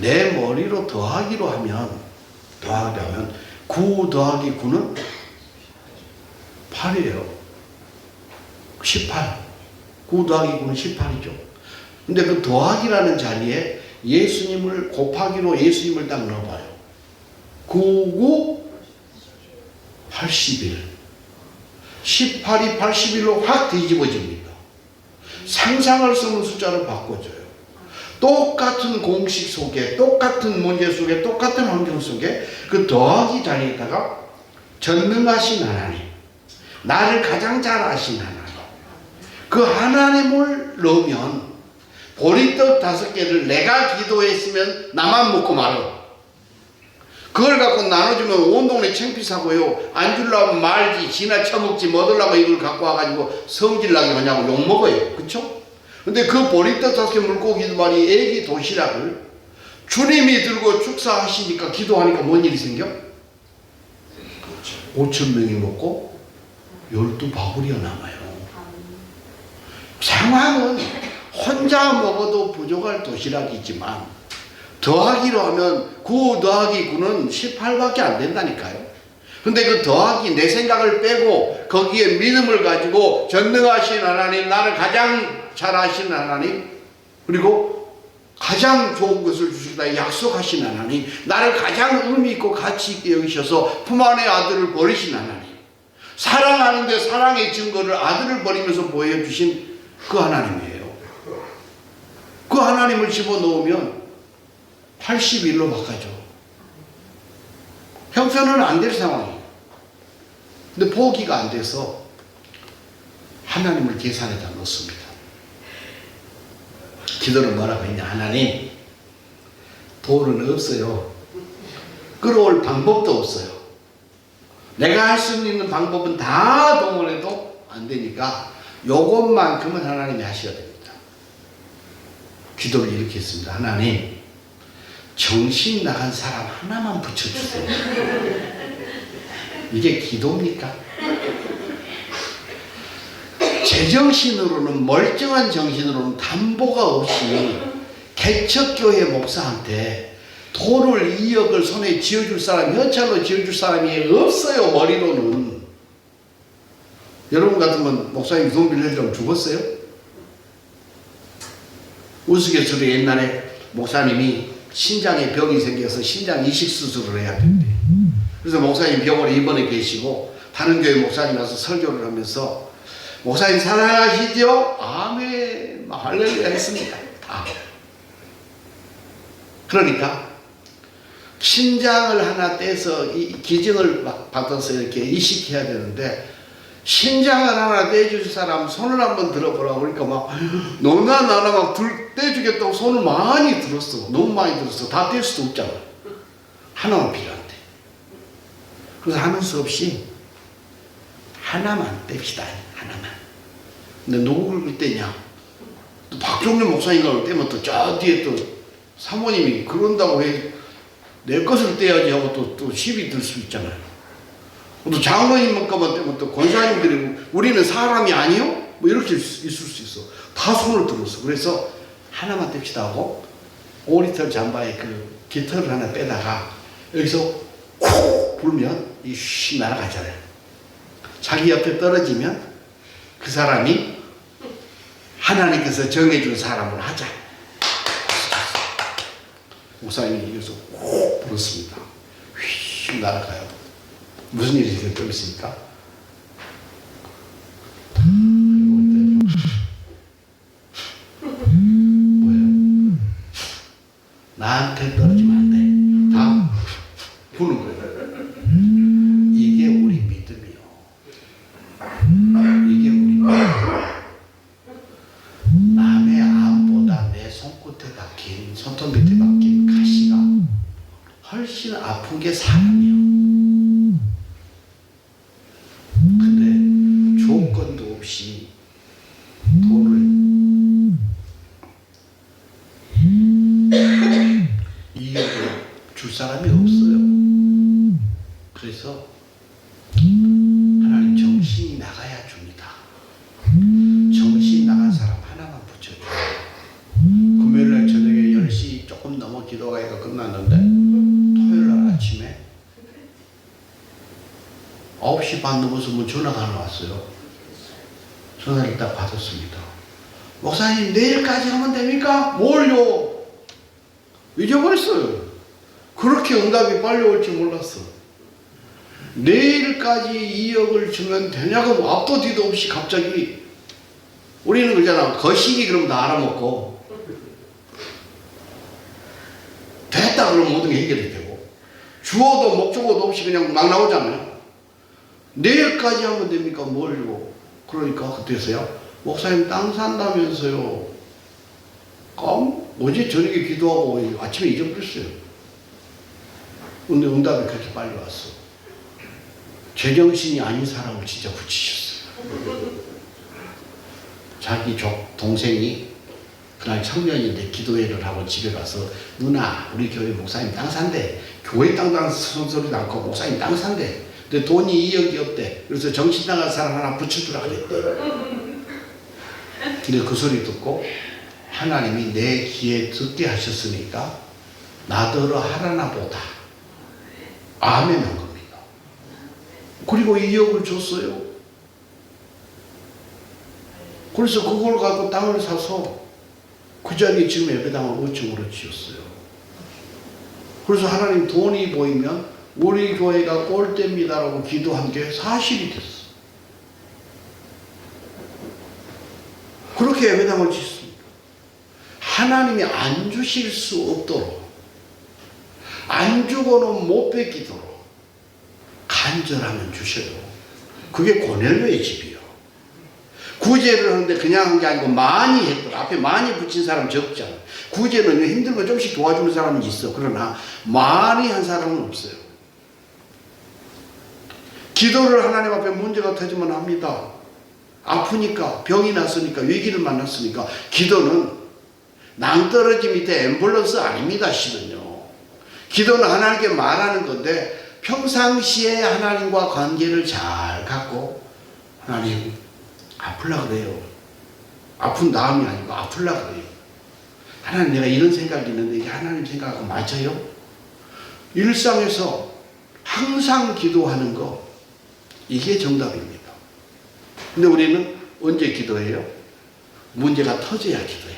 내 머리로 더하기로 하면 9 더하기 9는 8이에요. 18. 9 더하기 9는 18이죠. 근데 그 더하기라는 자리에 예수님을 곱하기로 예수님을 딱 넣어봐요. 9, 81. 18이 81로 확 뒤집어집니다. 상상할 수 없는 숫자를 바꿔줘요. 똑같은 공식 속에, 똑같은 문제 속에, 똑같은 환경 속에 그 더하기 자리에다가 전능하신 하나님, 나를 가장 잘 아신 하나님, 그 하나님을 넣으면 보리떡 5개를 내가 기도했으면 나만 먹고 말아. 그걸 갖고 나눠주면 온 동네 창피사고요. 안 주려면 말지, 지나 처먹지, 뭐 얻으려고 이걸 갖고 와가지고 성질나게 하냐고 욕먹어요. 그쵸? 근데 그 보리떡 5개 물고기 2마리 애기 도시락을 주님이 들고 축사하시니까 기도하니까 뭔 일이 생겨? 5,000명이 먹고 12바구리가 남아요. 상황은 혼자 먹어도 부족할 도시락이지만 더하기로 하면 9 더하기 9는 18밖에 안 된다니까요. 근데 그 더하기 내 생각을 빼고 거기에 믿음을 가지고 전능하신 하나님, 나를 가장 잘 아시는 하나님, 그리고 가장 좋은 것을 주시다 약속하신 하나님, 나를 가장 의미 있고 가치 있게 여기셔서 품 안의 아들을 버리신 하나님, 사랑하는데 사랑의 증거를 아들을 버리면서 보여주신 그 하나님이에요. 그 하나님을 집어넣으면 81로 바꿔줘. 형편은 안 될 상황이에요. 근데 포기가 안 돼서 하나님을 계산에다 넣습니다. 기도를 뭐라고 했냐? 하나님, 돌은 없어요. 끌어올 방법도 없어요. 내가 할 수 있는 방법은 다 동원해도 안 되니까 요것만큼은 하나님이 하셔야 됩니다. 기도를 이렇게 했습니다. 하나님, 정신 나간 사람 하나만 붙여주세요. 이게 기도입니까? 제정신으로는, 멀쩡한 정신으로는 담보가 없이 개척교회 목사한테 돌을 2억을 손에 쥐어줄 사람이, 현찰로 쥐어줄 사람이 없어요. 머리로는. 여러분 같으면 목사님 돈 빌려주면 죽었어요? 우스갯소리 옛날에 목사님이 신장에 병이 생겨서 신장 이식 수술을 해야 된대. 그래서 목사님 병원에 입원해 계시고 다른 교회 목사님 와서 설교를 하면서 목사님 사랑하시죠? 아멘, 할렐루야 했습니다. 그러니까 신장을 하나 떼서 이 기증을 받아서 이렇게 이식해야 되는데 신장을 하나 떼줄 사람 손을 한번 들어보라고. 그러니까 막 너나 나나 막 떼주겠다고 손을 많이 들었어. 너무 많이 들었어. 다 뗄 수도 없잖아. 하나만 필요한데. 그래서 하는 수 없이 하나만 뗍시다. 하나만. 근데 누구를 떼냐? 또 박종렬 목사님을 떼면 또 저 뒤에 또 사모님이 그런다고 해 내 것을 떼야지 하고 또 시비 들 수 있잖아요. 또 장로님만큼만 떼면 또 권사님들이 우리는 사람이 아니요? 뭐 이렇게 있을 수 있어. 다 손을 들었어. 그래서 하나만 뗍시다 하고 5리터 잠바에 그 깃털을 하나 빼다가 여기서 콕 불면 이 슉 날아가잖아요. 자기 옆에 떨어지면 그 사람이 하나님께서 정해준 사람을 하자. 목사님이 여기서 콕 불었습니다. 휙 날아가요. 무슨 일이 있습니까? 뭐예요? 나한테 떨어지면 안 돼. 다 부는 거예요. 이게 우리 믿음이요. 이게 우리 믿음. 남의 암보다 내 손끝에 박힌, 손톱 밑에 박힌 가시가 훨씬 아픈 게 사람이요. 근데 조건도 없이 돈을 이익을 줄 사람이 없어요. 그래서 하나님 정신이 나가야 줍니다. 정신 나간 사람 하나만 붙여줘요. 금요일날 저녁에 10시 조금 넘어 기도가 끝났는데 토요일날 아침에 9시 반 넘어서 전화가 하나 왔어요. 전화를 딱 받았습니다. 목사님 내일까지 하면 됩니까? 뭘요? 잊어버렸어요. 그렇게 응답이 빨리 올 줄 몰랐어. 내일까지 2억을 주면 되냐고 앞도 뒤도 없이 갑자기. 우리는 그러잖아. 거시기 그러면 다 알아먹고 됐다 그러면 모든 게 해결이 되고 주어도 목적어도 없이 그냥 막 나오잖아요. 내일까지 하면 됩니까? 뭘요? 그러니까 그때서야 목사님 땅 산다면서요. 어제 저녁에 기도하고 아침에 잊어버렸어요. 근데 응답이 그렇게 빨리 왔어. 제정신이 아닌 사람을 진짜 붙이셨어요. 자기 동생이 그날 청년인데 기도회를 하고 집에 가서 누나 우리 교회 목사님 땅 산대. 교회 땅 소리도 않고 목사님 땅 산대. 근데 돈이 2억이 없대. 그래서 정신 나간 사람 하나 붙여주라 그랬대. 근데 그 소리 듣고 하나님이 내 귀에 듣게 하셨으니까 나더러 하라나 보다. 아멘 한 겁니다. 그리고 2억을 줬어요. 그래서 그걸 갖고 땅을 사서 그 자리에 지금 예배당을 5층으로 지었어요. 그래서 하나님 돈이 보이면 우리 교회가 꼴대입니다라고 기도한 게 사실이 됐어. 그렇게 예배당을 짓습니다. 하나님이 안 주실 수 없도록, 안 주고는 못 뺏기도록 간절하면 주셔요. 그게 고넬료의 집이요. 구제를 하는데 그냥 한 게 아니고 많이 했더라. 앞에 많이 붙인 사람 적잖아. 구제는 힘들면 좀씩 도와주는 사람은 있어. 그러나 많이 한 사람은 없어요. 기도를 하나님 앞에 문제가 터지면 합니다. 아프니까, 병이 났으니까, 위기를 만났으니까. 기도는 낭떠러지 밑에 앰뷸런스 아닙니다. 실은요. 기도는 하나님께 말하는 건데 평상시에 하나님과 관계를 잘 갖고, 하나님 아플라 그래요. 아픈 다음이 아니고 아플라 그래요. 하나님, 내가 이런 생각이 있는데 이게 하나님 생각하고 맞아요? 일상에서 항상 기도하는 거, 이게 정답입니다. 근데 우리는 언제 기도해요? 문제가 터져야 기도해.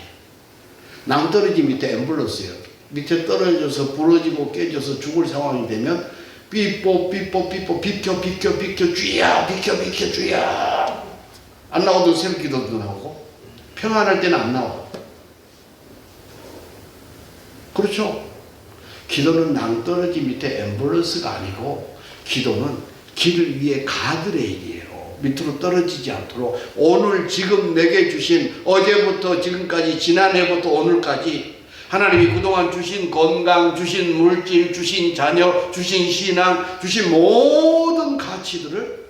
낭떠러지 밑에 앰뷸런스예요. 밑에 떨어져서 부러지고 깨져서 죽을 상황이 되면 삐뽀 삐뽀 삐뽀 비켜 비켜 비켜 주야 비켜 비켜 주야. 안 나오던 새벽 기도도 나오고 평안할 때는 안 나와. 그렇죠? 기도는 낭떠러지 밑에 앰뷸런스가 아니고, 기도는 길 위에 가드레일이에요. 밑으로 떨어지지 않도록 오늘 지금 내게 주신, 어제부터 지금까지, 지난해부터 오늘까지 하나님이 그동안 주신 건강, 주신 물질, 주신 자녀, 주신 신앙, 주신 모든 가치들을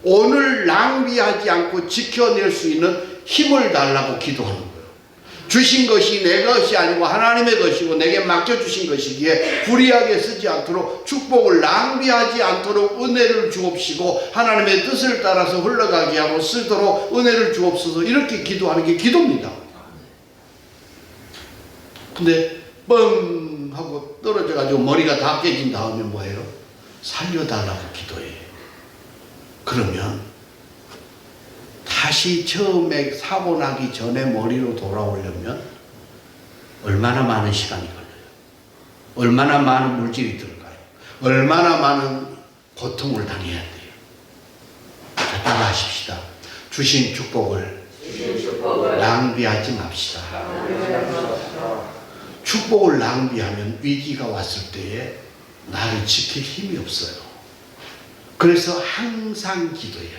오늘 낭비하지 않고 지켜낼 수 있는 힘을 달라고 기도하는 거예요. 주신 것이 내 것이 아니고 하나님의 것이고 내게 맡겨주신 것이기에 불의하게 쓰지 않도록, 축복을 낭비하지 않도록 은혜를 주옵시고 하나님의 뜻을 따라서 흘러가게 하고 쓰도록 은혜를 주옵소서. 이렇게 기도하는 게 기도입니다. 근데 뻥 하고 떨어져가지고 머리가 다 깨진 다음에 뭐예요? 살려달라고 기도해. 그러면 다시 처음에 사고 나기 전에 머리로 돌아오려면 얼마나 많은 시간이 걸려요? 얼마나 많은 물질이 들어가요? 얼마나 많은 고통을 당해야 돼요? 자, 따라하십시다. 주신 축복을 낭비하지 맙시다. 축복을 낭비하면 위기가 왔을 때에 나를 지킬 힘이 없어요. 그래서 항상 기도해야 돼.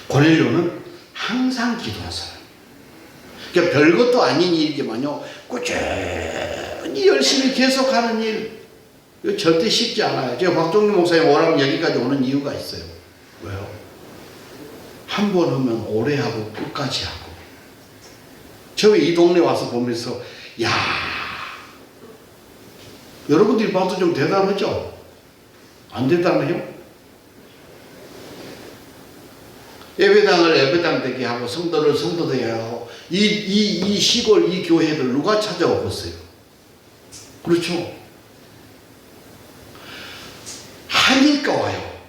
고넬료는 항상 기도한 사람이에요. 그러니까 별것도 아닌 일이지만요, 꾸준히 열심히 계속하는 일, 이거 절대 쉽지 않아요. 제가 박종규 목사님 오라면 여기까지 오는 이유가 있어요. 왜요? 한 번 하면 오래 하고 끝까지 하고. 저 이 동네 와서 보면서, 야, 여러분들이 봐도 좀 대단하죠? 안 대단해요? 예배당을 예배당 되게 하고 성도를 성도 되게 하고 이 시골 이 교회를 누가 찾아오겠어요? 그렇죠? 하니까 와요.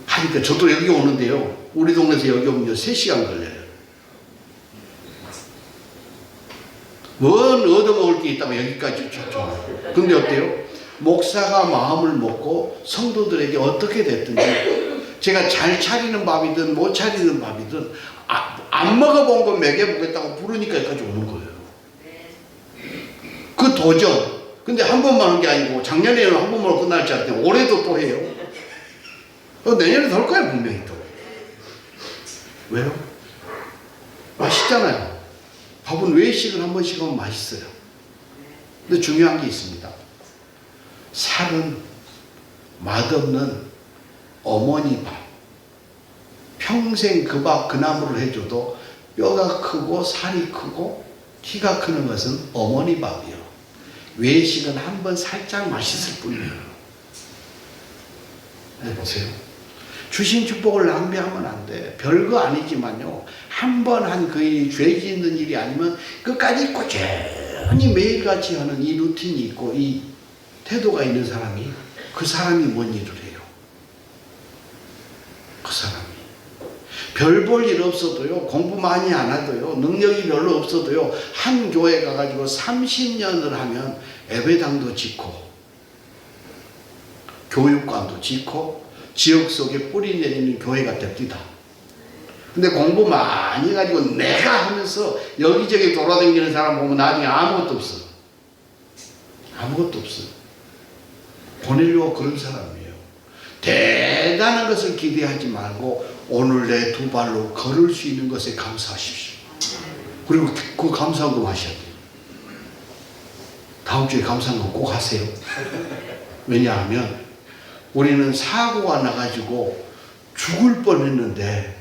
하니까 저도 여기 오는데요, 우리 동네에서 여기 오면 3시간 걸려요. 뭔 얻어먹을 게 있다고 여기까지 쫓아와요. 근데 어때요? 목사가 마음을 먹고 성도들에게 어떻게 됐든지, 제가 잘 차리는 밥이든 못 차리는 밥이든 안 먹어본 거 먹여보겠다고 부르니까 여기까지 오는 거예요. 그 도전. 근데 한 번만 한 게 아니고 작년에는 한 번만 끝날 줄 알았더니 올해도 또 해요. 내년에 더 할 거예요, 분명히 또. 왜요? 맛있잖아요. 밥은 외식을 한 번씩 하면 맛있어요. 근데 중요한 게 있습니다. 살은 맛없는 어머니 밥. 평생 그 밥, 그 나무를 해줘도 뼈가 크고 살이 크고 키가 크는 것은 어머니 밥이요. 외식은 한 번 살짝 맛있을 뿐이에요. 보세요. 주신 축복을 낭비하면 안 돼. 별거 아니지만요, 한 번 한 그 일이 죄 짓는 일이 아니면 끝까지 꾸준히 매일같이 하는 이 루틴이 있고 이 태도가 있는 사람이, 그 사람이 뭔 일을 해요? 그 사람이 별 볼 일 없어도요, 공부 많이 안 하도요, 능력이 별로 없어도요, 한 교회 가가지고 30년을 하면 예배당도 짓고 교육관도 짓고 지역 속에 뿌리 내리는 교회가 됩니다. 근데 공부 많이 해가지고 내가 하면서 여기저기 돌아다니는 사람 보면 나중에 아무것도 없어. 아무것도 없어. 고넬료가 그런 사람이에요. 대단한 것을 기대하지 말고 오늘 내 두 발로 걸을 수 있는 것에 감사하십시오. 그리고 그 감사한 거 하셔야 돼요. 다음 주에 감사한 거 꼭 하세요. 왜냐하면 우리는 사고가 나가지고 죽을 뻔했는데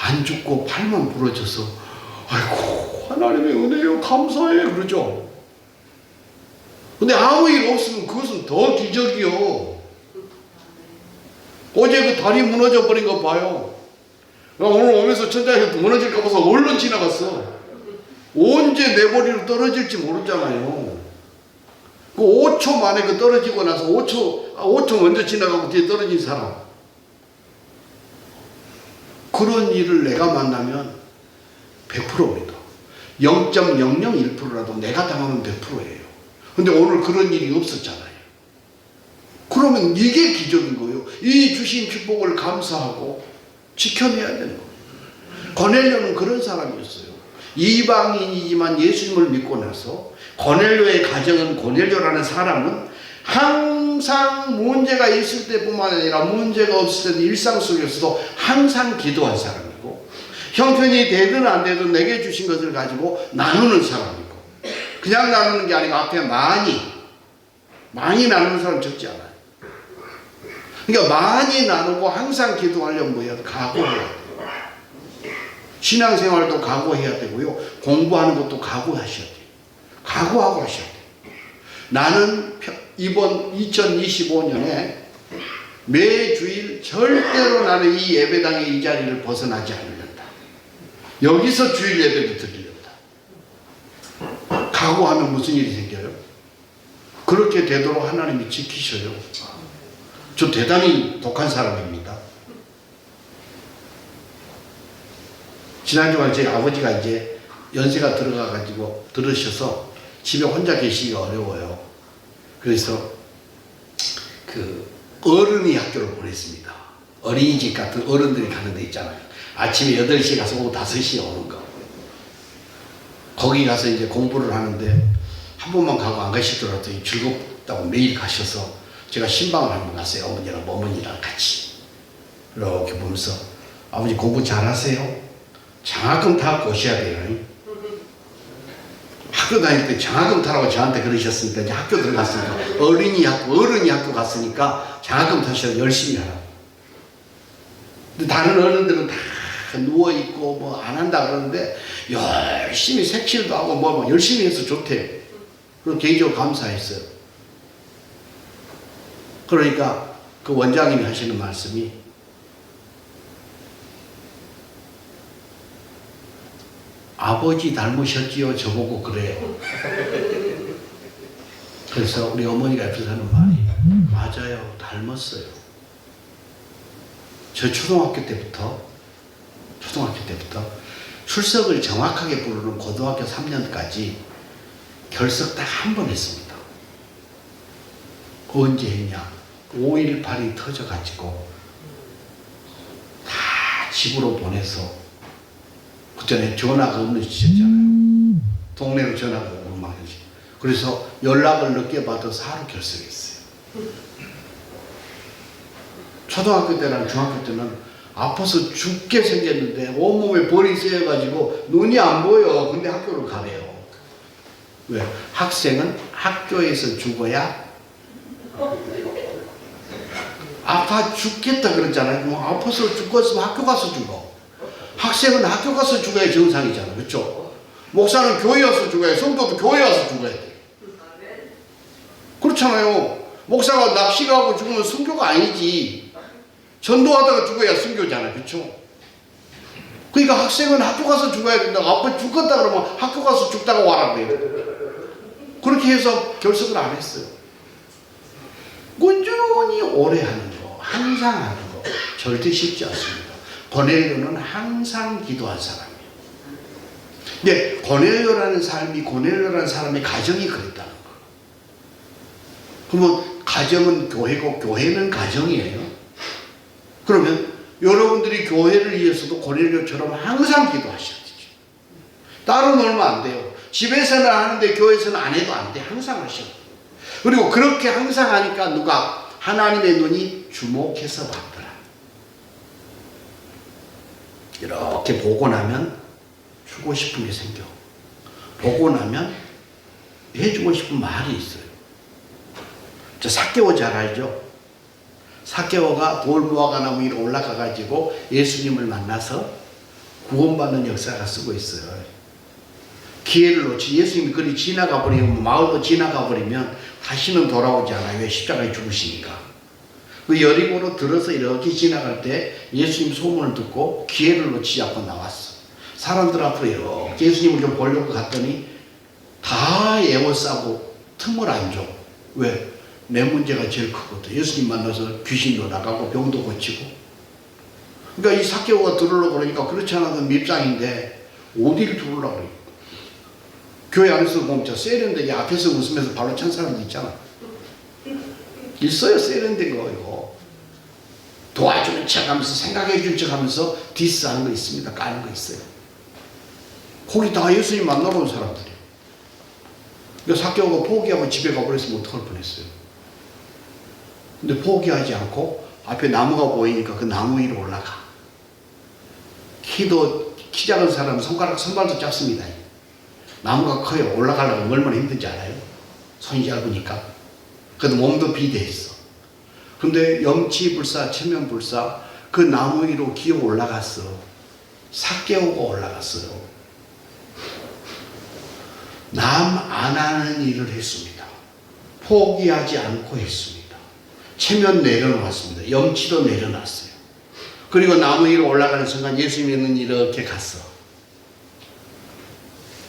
안 죽고 팔만 부러져서 아이고 하나님의 은혜요 감사해요 그러죠. 근데 아무 일 없으면 그것은 더 기적이요. 어제 그 다리 무너져 버린 거 봐요. 오늘 오면서 천장에서 무너질까 봐서 얼른 지나갔어. 언제 내 머리로 떨어질지 모르잖아요. 그 5초 만에 그 떨어지고 나서 5초 먼저 지나가고 뒤에 떨어진 사람. 그런 일을 내가 만나면 100%입니다. 0.001%라도 내가 당하면 100%예요. 근데 오늘 그런 일이 없었잖아요. 그러면 이게 기적인 거예요. 이 주신 축복을 감사하고 지켜내야 되는 거예요. 고넬료는 그런 사람이었어요. 이방인이지만 예수님을 믿고 나서 고넬료의 가정은 고넬료라는 사람은 항상 문제가 있을 때뿐만 아니라 문제가 없을 때도 일상 속에서도 항상 기도한 사람이고 형편이 되든 안 되든 내게 주신 것을 가지고 나누는 사람이고 그냥 나누는 게 아니고 앞에 많이 나누는 사람 적지 않아요. 그러니까 많이 나누고 항상 기도하려면 뭐예요? 각오해야 돼요. 신앙생활도 각오해야 되고요. 공부하는 것도 각오하셔야 돼요. 각오하고 하셔야 돼요. 나는 이번 2025년에 매주일 절대로 나는 이 예배당의 이 자리를 벗어나지 않는다. 여기서 주일 예배도 드리려다. 각오하면 무슨 일이 생겨요? 그렇게 되도록 하나님이 지키셔요. 저 대단히 독한 사람입니다. 지난주에 제 아버지가 이제 연세가 들어가가지고 들으셔서 집에 혼자 계시기가 어려워요. 그래서 그 어른이 학교를 보냈습니다. 어린이집 같은 어른들이 가는 데 있잖아요. 아침에 8시에 가서 오후 5시에 오는 거. 거기 가서 이제 공부를 하는데 한 번만 가고 안 가시더라도 즐겁다고 매일 가셔서 제가 신방을 한번 갔어요. 어머니랑 어머니랑 같이. 이렇게 보면서 아버지 공부 잘하세요? 장학금 타고 오셔야 돼요. 학교 다닐 때 장학금 타라고 저한테 그러셨으니까 이제 학교 들어갔으니까 어른이 학교 갔으니까 장학금 타셔서 열심히 하라. 근데 다른 어른들은 다 누워있고 뭐 안 한다 그러는데 열심히 색칠도 하고 뭐 열심히 해서 좋대. 그리고 개인적으로 감사했어요. 그러니까 그 원장님이 하시는 말씀이 아버지 닮으셨지요? 저보고 그래요. 그래서 우리 어머니가 옆에서 하는 말이 맞아요. 닮았어요. 저 초등학교 때부터 출석을 정확하게 부르는 고등학교 3년까지 결석 딱 한 번 했습니다. 언제 했냐? 5.18이 터져가지고 다 집으로 보내서 그전에 전화가 없는 시절이잖아요. 동네로 전화가 오고 막 이러지. 그래서 연락을 늦게 받아서 하루 결석했어요. 초등학교 때랑 중학교 때는 아파서 죽게 생겼는데 온몸에 벌이 쇠여가지고 눈이 안 보여. 근데 학교를 가래요. 왜? 학생은 학교에서 죽어야 아파 죽겠다 그랬잖아요. 뭐 아파서 죽었으면 학교 가서 죽어. 학생은 학교 가서 죽어야 정상이잖아. 그렇죠? 목사는 교회 와서 죽어야 돼. 성도도 교회 와서 죽어야 돼. 그렇잖아요. 목사가 납치 가고 죽으면 순교가 아니지. 전도하다가 죽어야 순교잖아. 그렇죠? 그러니까 학생은 학교 가서 죽어야 된다. 아빠 죽었다 그러면 학교 가서 죽다가 와라 그래요. 그렇게 해서 결석을 안 했어요. 꾸준히 오래 하는 거, 항상 하는 거 절대 쉽지 않습니다. 고넬료는 항상 기도한 사람이에요. 근데 고넬료라는 사람의 가정이 그랬다는 거. 그러면 가정은 교회고 교회는 가정이에요. 그러면 여러분들이 교회를 위해서도 고넬료처럼 항상 기도하셔야 되죠. 따로 놀면 안 돼요. 집에서는 하는데 교회에서는 안 해도 안 돼. 항상 하셔야 돼요. 그리고 그렇게 항상 하니까 누가? 하나님의 눈이 주목해서 봤더라. 이렇게 보고 나면 주고 싶은 게 생겨. 보고 나면 해주고 싶은 말이 있어요. 저 삭개오 잘 알죠? 삭개오가 돌무화과나무 위로 올라가가지고 예수님을 만나서 구원받는 역사가 쓰고 있어요. 기회를 놓치 예수님이 그리 지나가 버리면 마을로 지나가 버리면 다시는 돌아오지 않아요. 왜? 십자가에 죽으시니까. 그 여리고로 들어서 이렇게 지나갈 때 예수님 소문을 듣고 기회를 놓치지 않고 나왔어. 사람들 앞으로 이렇게 예수님을 좀 보려고 갔더니 다 에워싸고 틈을 안 줘. 왜? 내 문제가 제일 크거든. 예수님 만나서 귀신도 나가고 병도 고치고. 그러니까 이 삭개오가 들으려고 그러니까 그렇지 않아도 밉상인데 어디를 들으려고 그래. 교회 안에서 보면 저 세련되게 앞에서 웃으면서 발로 찬 사람도 있잖아. 있어요. 세련된 거 이거. 도와주는 척 하면서 생각해 줄 척 하면서 디스하는 거 있습니다. 까는 거 있어요. 거기 다 예수님 만나러 온 사람들이에요. 그러니까 삭개오가 포기하고 집에 가버렸으면 어떡할 뻔했어요. 근데 포기하지 않고 앞에 나무가 보이니까 그 나무 위로 올라가. 키 작은 사람은 손발도 짧습니다. 나무가 커요. 올라가려면 얼마나 힘든지 알아요? 손이 짧으니까. 그래도 몸도 비대했어. 근데 염치불사, 체면불사 그 나무 위로 기어 올라갔어. 삭개오가 올라갔어요. 남 안 하는 일을 했습니다. 포기하지 않고 했습니다. 체면 내려놓았습니다. 염치도 내려놨어요. 그리고 나무 위로 올라가는 순간 예수님은 이렇게 갔어.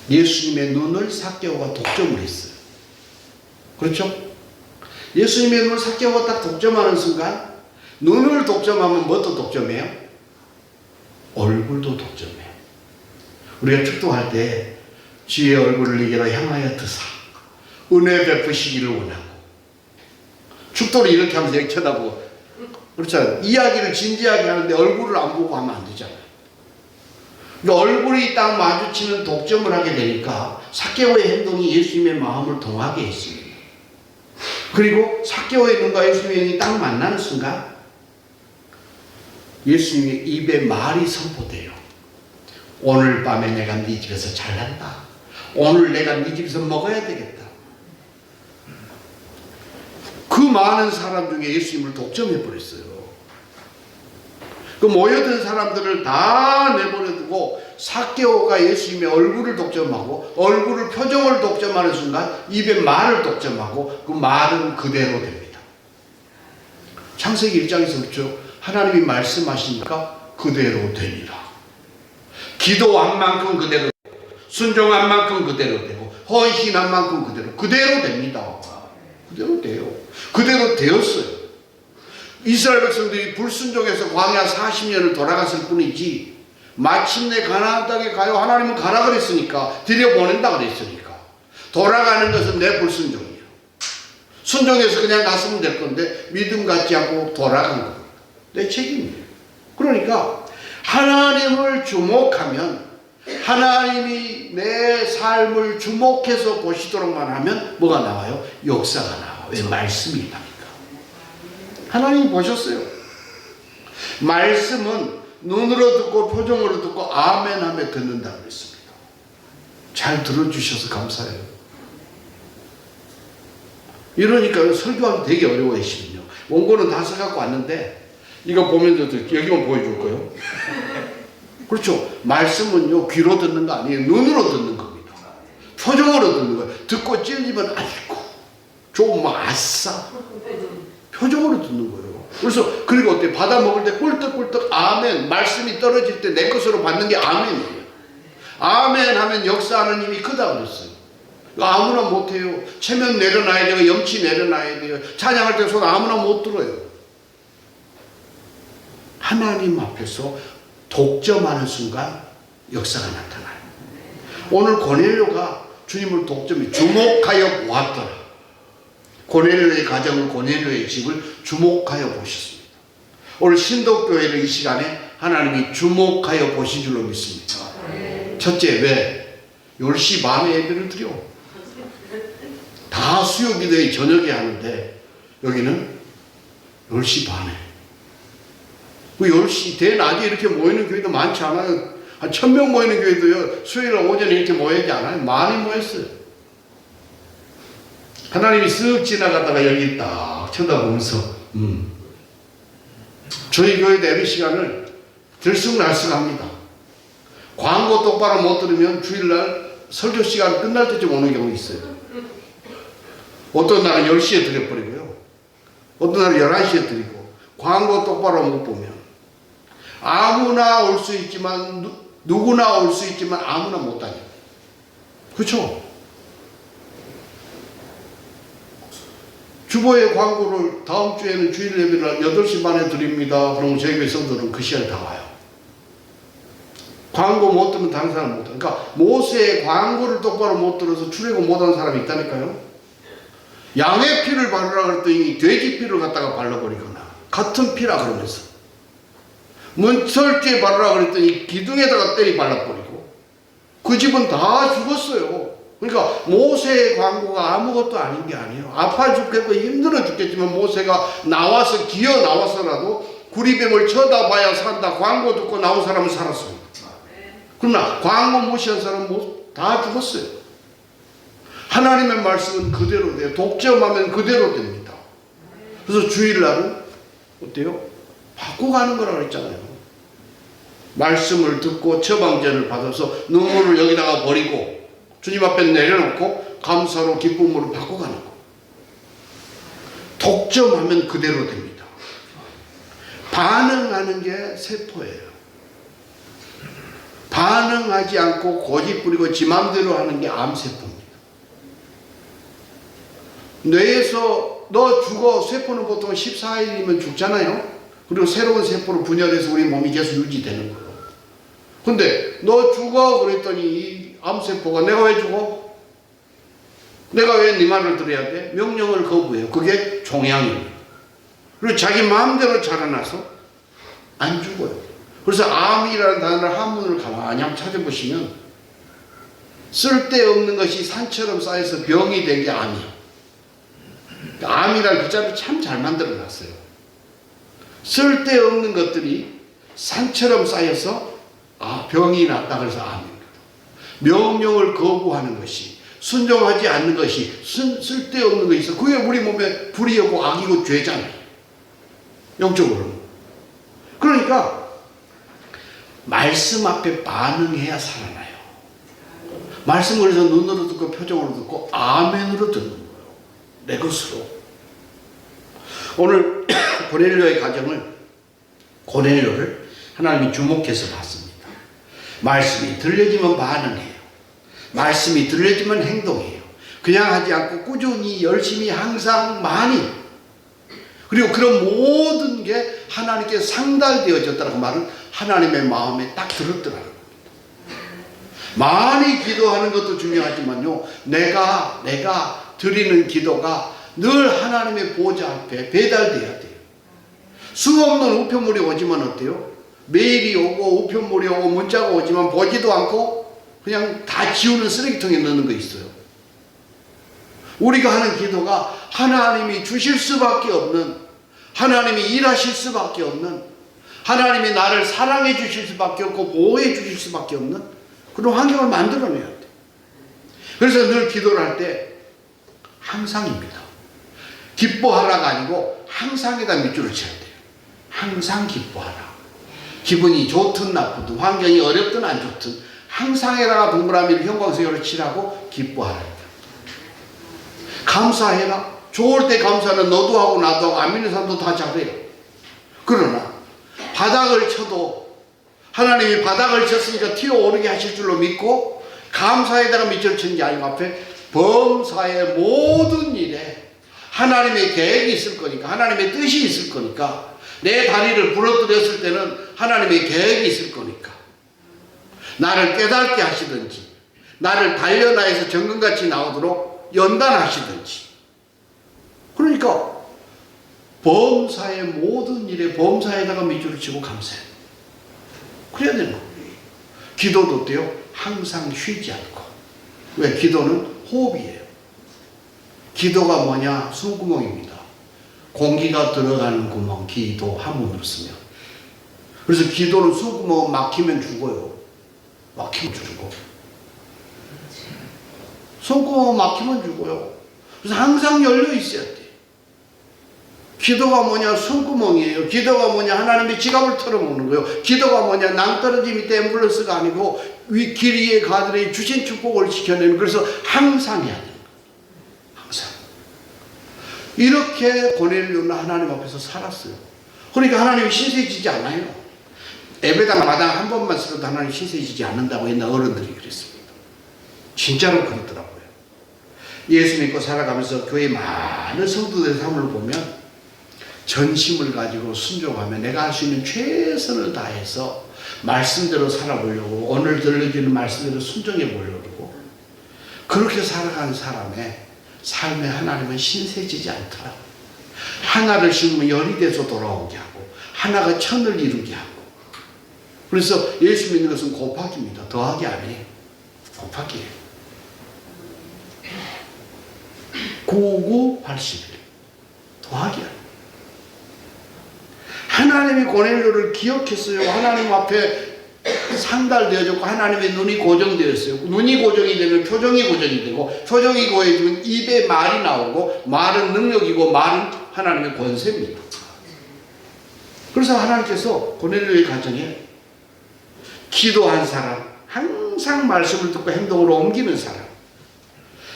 예수님의 눈을 삭개오가 독점을 했어요. 그렇죠? 예수님의 눈을 삭개오가 딱 독점하는 순간 눈을 독점하면 뭣도 독점해요? 얼굴도 독점해요. 우리가 축도할 때 주의 얼굴을 내게로 향하여 드사 은혜 베푸시기를 원하고 축도를 이렇게 하면서 이렇게 쳐다보고 그렇죠? 이야기를 진지하게 하는데 얼굴을 안 보고 하면 안 되잖아요. 그러니까 얼굴이 딱 마주치는 독점을 하게 되니까 삭개오의 행동이 예수님의 마음을 동하게 했습니다. 그리고 삭개오의 눈과 예수님의 눈이 딱 만나는 순간 예수님의 입에 말이 선포돼요. 오늘 밤에 내가 네 집에서 잘난다. 오늘 내가 네 집에서 먹어야 되겠다. 그 많은 사람 중에 예수님을 독점해버렸어요. 그 모여든 사람들을 다 내버려두고 삭개오가 예수님의 얼굴을 독점하고 얼굴을 표정을 독점하는 순간 입에 말을 독점하고 그 말은 그대로 됩니다. 창세기 1장에서 그렇죠. 하나님이 말씀하시니까 그대로 되니라. 기도한 만큼 그대로 되고 순종한 만큼 그대로 되고 헌신한 만큼 그대로 됩니다. 그대로 돼요. 그대로 되었어요. 이스라엘 백성들이 불순종해서 광야 40년을 돌아갔을 뿐이지 마침내 가나안 땅에 가요. 하나님은 가라 그랬으니까 들여보낸다 그랬으니까 돌아가는 것은 내 불순종이에요. 순종해서 그냥 갔으면 될 건데 믿음 갖지 않고 돌아간 겁니다. 내 책임이에요. 그러니까 하나님을 주목하면 하나님이 내 삶을 주목해서 보시도록만 하면 뭐가 나와요? 역사가 나와요. 왜? 말씀이 나니까. 하나님이 보셨어요. 말씀은 눈으로 듣고 표정으로 듣고 아멘 하며 듣는다고 그랬습니다. 잘 들어주셔서 감사해요. 이러니까 설교하기 되게 어려워하시거든요. 원고는 다 써갖고 왔는데 이거 보면서 여기만 보여줄 거예요. 그렇죠. 말씀은요 귀로 듣는 거 아니에요. 눈으로 듣는 겁니다. 표정으로 듣는 거예요. 듣고 찔리면 아이고 좀 아싸 표정으로 듣는 거예요. 그래서 그리고 어때? 받아 먹을 때 꿀떡꿀떡 아멘. 말씀이 떨어질 때 내 것으로 받는 게 아멘이에요. 아멘 하면 역사하는 힘이 크다 그랬어요. 아무나 못해요. 체면 내려놔야 돼요. 염치 내려놔야 돼요. 찬양할 때 손 아무나 못 들어요. 하나님 앞에서 독점하는 순간 역사가 나타나요. 오늘 고넬료가 주님을 독점해 주목하여 보았더라. 고넬료의 가정을 고넬료의 집을 주목하여 보셨습니다. 오늘 신덕교회를 이 시간에 하나님이 주목하여 보신 줄로 믿습니다. 첫째, 왜? 10시 반에 예배를 드려. 다 수요기도에 저녁에 하는데 여기는 10시 반에. 그 10시 대낮에 이렇게 모이는 교회도 많지 않아요. 한 1000명 모이는 교회도요, 수요일 오전에 이렇게 모이지 않아요. 많이 모였어요. 하나님이 쓱 지나가다가 여기 딱 쳐다보면서 저희 교회 예배 시간을 들쑥날쑥합니다. 광고 똑바로 못 들으면 주일날 설교 시간 끝날 때쯤 오는 경우 있어요. 어떤 날은 10시에 드려버리고요. 어떤 날은 11시에 드리고, 광고 똑바로 못 보면 아무나 올 수 있지만, 누구나 올 수 있지만 아무나 못 다녀요. 그렇죠? 주보의 광고를 다음 주에는 주일 예배를 8시 반에 드립니다. 그러면 저희 교회 성도들은 그 시간에 다 와요. 광고 못 들으면 다른 사람 못 들어요. 그러니까 모세의 광고를 똑바로 못 들어서 출애굽 못한 사람이 있다니까요. 양의 피를 바르라 그랬더니 돼지 피를 갖다가 발라버리거나, 같은 피라 그러면서 문설주에 바르라 그랬더니 기둥에다가 때리 발라버리고, 그 집은 다 죽었어요. 그러니까 모세의 광고가 아무것도 아닌 게 아니에요. 아파 죽겠고 힘들어 죽겠지만 모세가 나와서 기어 나와서라도 구리뱀을 쳐다봐야 산다 광고 듣고 나온 사람은 살았습니다. 그러나 광고 무시한 사람은 다 죽었어요. 하나님의 말씀은 그대로 돼요. 독점하면 그대로 됩니다. 그래서 주일날은 어때요? 바꿔가는 거라고 그랬잖아요. 말씀을 듣고 처방전을 받아서 눈물을 여기다가 버리고 주님 앞에 내려놓고 감사로 기쁨으로 바꿔가는 거. 독점하면 그대로 됩니다. 반응하는 게 세포예요. 반응하지 않고 고집 부리고 지 맘대로 하는 게 암세포입니다. 뇌에서 너 죽어, 세포는 보통 14일이면 죽잖아요. 그리고 새로운 세포로 분열해서 우리 몸이 계속 유지되는 거예요. 근데 너 죽어 그랬더니 이 암세포가 내가 왜 죽어? 내가 왜 네 말을 들어야 돼? 명령을 거부해요. 그게 종양입니다. 그리고 자기 마음대로 자라나서 안 죽어요. 그래서 암이라는 단어를 한문을 가만히 한번 찾아보시면 쓸데없는 것이 산처럼 쌓여서 병이 된 게 암이에요. 암이라는 글자를 참 잘 만들어놨어요. 쓸데없는 것들이 산처럼 쌓여서 병이 났다 그래서 암입니다. 명령을 거부하는 것이, 순종하지 않는 것이, 쓸데없는 것이 있어. 그게 우리 몸에 불이고 악이고 죄잖아요. 영적으로는. 그러니까 말씀 앞에 반응해야 살아나요. 말씀을 그래서 눈으로 듣고 표정으로 듣고 아멘으로 듣는 거예요. 내 것으로. 오늘 고넬료의 가정을, 고넬료를 하나님이 주목해서 봤습니다. 말씀이 들려지면 반응해요. 말씀이 들려지면 행동해요. 그냥 하지 않고 꾸준히 열심히 항상 많이, 그리고 그런 모든 게 하나님께 상달되어졌다는 말은 하나님의 마음에 딱 들었더라는 겁니다. 많이 기도하는 것도 중요하지만요, 내가 드리는 기도가 늘 하나님의 보좌 앞에 배달돼야 돼요. 수없는 우편물이 오지만 어때요? 메일이 오고 우편물이 오고 문자가 오지만 보지도 않고 그냥 다 지우는 쓰레기통에 넣는 거 있어요. 우리가 하는 기도가 하나님이 주실 수밖에 없는, 하나님이 일하실 수밖에 없는, 하나님이 나를 사랑해 주실 수밖에 없고 보호해 주실 수밖에 없는 그런 환경을 만들어내야 돼. 그래서 늘 기도를 할 때 항상입니다. 기뻐하라가 아니고 항상에다 밑줄을 쳐야 돼요. 항상 기뻐하라. 기분이 좋든 나쁘든 환경이 어렵든 안 좋든 항상에다가 동그라미를 형광색으로 칠하고 기뻐하라. 감사해라. 좋을 때 감사는 너도 하고 나도 하고 안 믿는 사람도 다 잘해요. 그러나 바닥을 쳐도 하나님이 바닥을 쳤으니까 튀어오르게 하실 줄로 믿고 감사에다가 밑줄 친 게 아니고 앞에 범사의 모든 일에 하나님의 계획이 있을 거니까, 하나님의 뜻이 있을 거니까, 내 다리를 부러뜨렸을 때는 하나님의 계획이 있을 거니까 나를 깨닫게 하시든지 나를 단련하여서 정금같이 나오도록 연단하시든지. 그러니까 범사의 모든 일에 범사에다가 밑줄을 치고 감사해요. 그래야 되는 거예요. 기도도 어때요? 항상 쉬지 않고. 왜? 기도는 호흡이에요. 기도가 뭐냐? 숨구멍입니다. 공기가 들어가는 구멍, 기도 한문으로 쓰면. 그래서 기도는 숨구멍 막히면 죽어요. 막히면 죽고. 손구멍 막히면 죽어요. 그래서 항상 열려 있어야 돼. 기도가 뭐냐? 숨구멍이에요. 기도가 뭐냐? 하나님의 지갑을 털어먹는 거예요. 기도가 뭐냐? 낭떠러지 밑에 앰뷸런스가 아니고 길 위에 가들이 주신 축복을 지켜내는, 그래서 항상 해야 돼요. 항상. 이렇게 고넬료는 하나님 앞에서 살았어요. 그러니까 하나님이 신세지지 않아요. 예배당 마당 한 번만 쓰러도 하나님 신세지지 않는다고 옛날 어른들이 그랬습니다. 진짜로 그렇더라고요. 예수 믿고 살아가면서 교회 많은 성도들의 삶을 보면 전심을 가지고 순종하며 내가 할 수 있는 최선을 다해서 말씀대로 살아보려고, 오늘 들려주는 말씀대로 순종해 보려고, 그렇게 살아가는 사람의 삶에 하나님은 신세지지 않더라고요. 하나를 심으면 열이 돼서 돌아오게 하고, 하나가 천을 이루게 하고. 그래서 예수 믿는 것은 곱하기입니다. 더하기 아니에요. 곱하기예요. 99, 81. 더하기 아니에요. 하나님이 고넬료를 기억했어요. 하나님 앞에 상달되어졌고 하나님의 눈이 고정되었어요. 눈이 고정이 되면 표정이 고정이 되고, 표정이 고정되면 입에 말이 나오고, 말은 능력이고 말은 하나님의 권세입니다. 그래서 하나님께서 고넬료의 가정에 기도한 사람, 항상 말씀을 듣고 행동으로 옮기는 사람,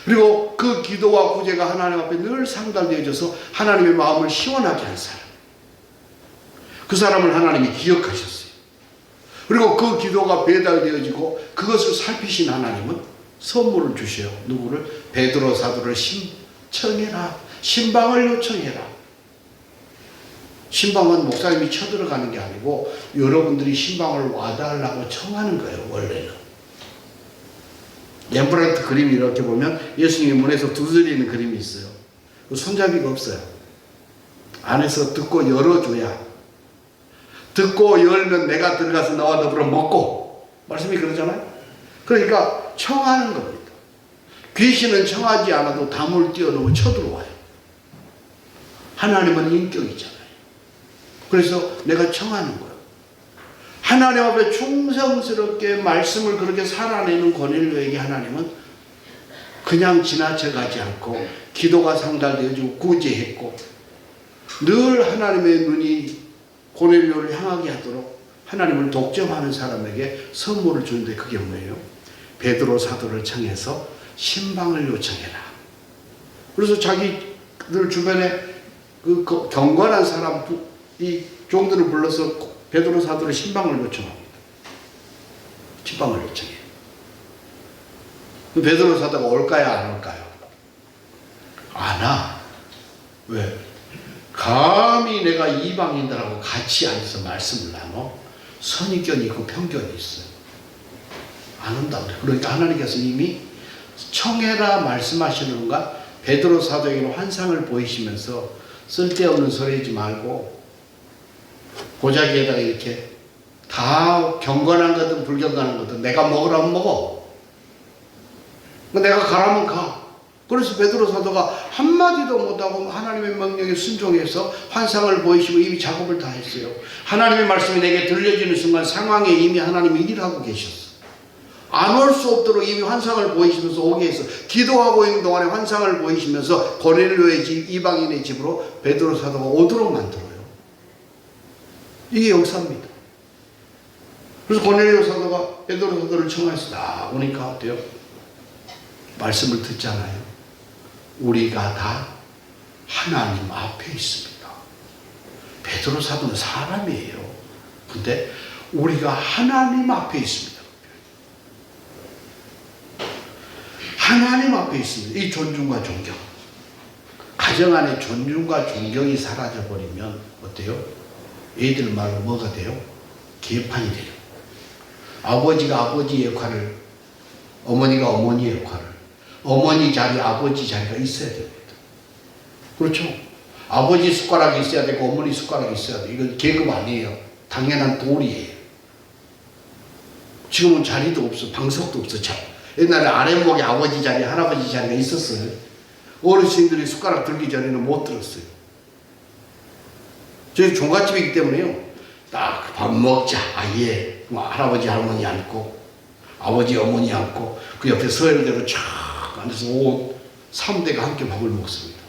그리고 그 기도와 구제가 하나님 앞에 늘 상달되어져서 하나님의 마음을 시원하게 한 사람, 그 사람을 하나님이 기억하셨어요. 그리고 그 기도가 배달되어지고 그것을 살피신 하나님은 선물을 주셔요. 누구를? 베드로 사도를 신청해라. 신방을 요청해라. 신방은 목사님이 쳐들어가는 게 아니고 여러분들이 신방을 와달라고 청하는 거예요. 원래는. 렘브란트 그림 이렇게 보면 예수님의 문에서 두드리는 그림이 있어요. 손잡이가 없어요. 안에서 듣고 열어줘야, 듣고 열면 내가 들어가서 너와 더불어 먹고, 말씀이 그러잖아요. 그러니까 청하는 겁니다. 귀신은 청하지 않아도 담을 뛰어넘어 쳐들어와요. 하나님은 인격이잖아요. 그래서 내가 청하는 거예요. 하나님 앞에 충성스럽게 말씀을 그렇게 살아내는 고넬료에게 하나님은 그냥 지나쳐가지 않고 기도가 상달되어지고 구제했고, 늘 하나님의 눈이 고넬료를 향하게 하도록 하나님을 독점하는 사람에게 선물을 주는데, 그게 뭐예요? 베드로 사도를 청해서 신방을 요청해라. 그래서 자기들 주변에 그 경건한 사람, 이 종들을 불러서 베드로 사도를 신방을 요청합니다. 신방을 요청해요. 베드로 사도가 올까요? 안 올까요? 안 와. 왜? 감히 내가 이방인들하고 같이 앉아서 말씀을 나눠? 선입견이 있고 편견이 있어요. 안 온다고 그래요. 그러니까 하나님께서 이미 청해라 말씀하시는가, 베드로 사도에게는 환상을 보이시면서 쓸데없는 소리 하지 말고 고자기에다가 이렇게 다 경건한 거든 불경건한 거든 내가 먹으라면 먹어. 내가 가라면 가. 그래서 베드로 사도가 한마디도 못하고 하나님의 명령에 순종해서 환상을 보이시고 이미 작업을 다 했어요. 하나님의 말씀이 내게 들려지는 순간 상황에 이미 하나님이 일하고 계셨어. 안 올 수 없도록 이미 환상을 보이시면서 오게 해서, 기도하고 있는 동안에 환상을 보이시면서 고넬료의 집, 이방인의 집으로 베드로 사도가 오도록 만들어요. 이게 역사입니다. 그래서 고넬료 사도가 베드로 사도를 청하해서 나오니까 어때요? 말씀을 듣잖아요. 우리가 다 하나님 앞에 있습니다. 베드로 사도는 사람이에요. 근데 우리가 하나님 앞에 있습니다. 하나님 앞에 있습니다. 이 존중과 존경. 가정 안에 존중과 존경이 사라져버리면 어때요? 애들 말로 뭐가 돼요? 개판이 돼요. 아버지가 아버지 역할을, 어머니가 어머니 역할을, 어머니 자리, 아버지 자리가 있어야 됩니다. 그렇죠? 아버지 숟가락이 있어야 되고 어머니 숟가락이 있어야 돼. 이건 계급 아니에요. 당연한 도리예요. 지금은 자리도 없어. 방석도 없어. 옛날에 아랫목에 아버지 자리, 할아버지 자리가 있었어요. 어르신들이 숟가락 들기 전에는 못 들었어요. 저희 종갓집이기 때문에요. 딱 밥 먹자. 아예 할아버지 할머니 앉고 아버지 어머니 앉고 그 옆에 서열대로 쫙 앉아서 3대가 함께 밥을 먹습니다.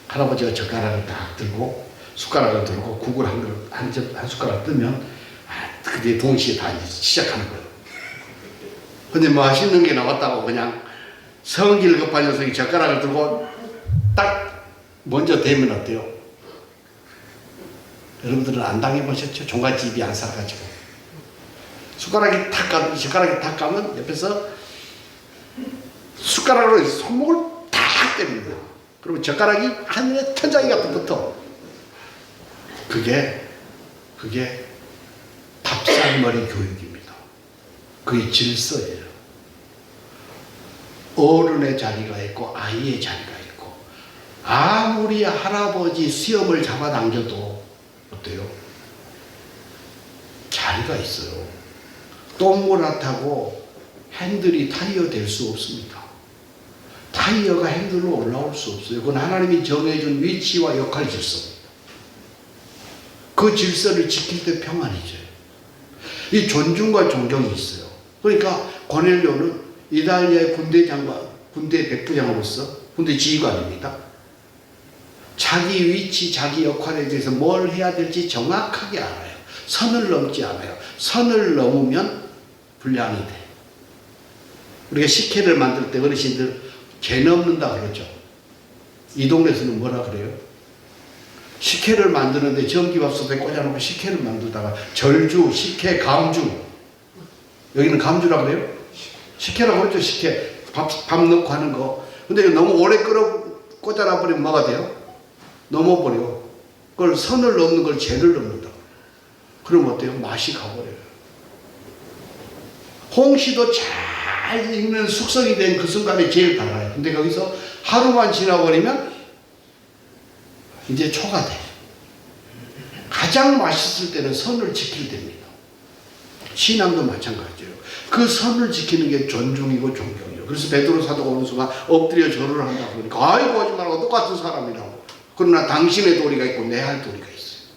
할아버지가 젓가락을 딱 들고 숟가락을 들고 국을 한 그릇 한 숟가락 뜨면 그때 동시에 다 이제 시작하는 거예요. 근데 맛있는 게 나왔다고 그냥 성질 급한 녀석이 젓가락을 들고 딱 먼저 대면 어때요? 여러분들은 안 당해보셨죠? 종갓집이 안 살아가지고 숟가락이 탁 가면 옆에서 숟가락으로 손목을 탁 때립니다. 그러면 젓가락이 하늘에 천장이 같은 붙어. 그게 밥상머리 교육입니다. 그게 질서예요. 어른의 자리가 있고 아이의 자리가 있고 아무리 할아버지 수염을 잡아당겨도 어때요? 자리가 있어요. 똥모라 타고 핸들이 타이어 될 수 없습니다. 타이어가 핸들로 올라올 수 없어요. 그건 하나님이 정해준 위치와 역할 질서입니다. 그 질서를 지킬 때 평안이죠. 이 존중과 존경이 있어요. 그러니까 고넬료는 이탈리아의 군대 장관, 군대 백부장으로서 군대 지휘관입니다. 자기 위치, 자기 역할에 대해서 뭘 해야 될지 정확하게 알아요. 선을 넘지 않아요. 선을 넘으면 불량이 돼. 우리가 식혜를 만들 때 어르신들 개 넘는다 그러죠. 이 동네에서는 뭐라 그래요? 식혜를 만드는데 전기밥솥에 꽂아놓고 식혜를 만들다가 절주, 식혜, 감주. 여기는 감주라고 그래요? 식혜라고 그러죠. 식혜. 밥 넣고 하는 거. 근데 너무 오래 꽂아놔 버리면 뭐가 돼요? 넘어버려. 그걸 선을 넘는 걸 죄를 넘는다. 그럼 어때요? 맛이 가버려요. 홍시도 잘 익는 숙성이 된 그 순간에 제일 달아요. 근데 거기서 하루만 지나버리면 이제 초가 돼. 가장 맛있을 때는 선을 지킬 때입니다. 신앙도 마찬가지예요. 그 선을 지키는 게 존중이고 존경이에요. 그래서 베드로 사도가 오는 순간 엎드려 절을 한다고 그러니까 아이고 하지 말고 똑같은 사람이라고. 그러나 당신의 도리가 있고 내 할 도리가 있어요.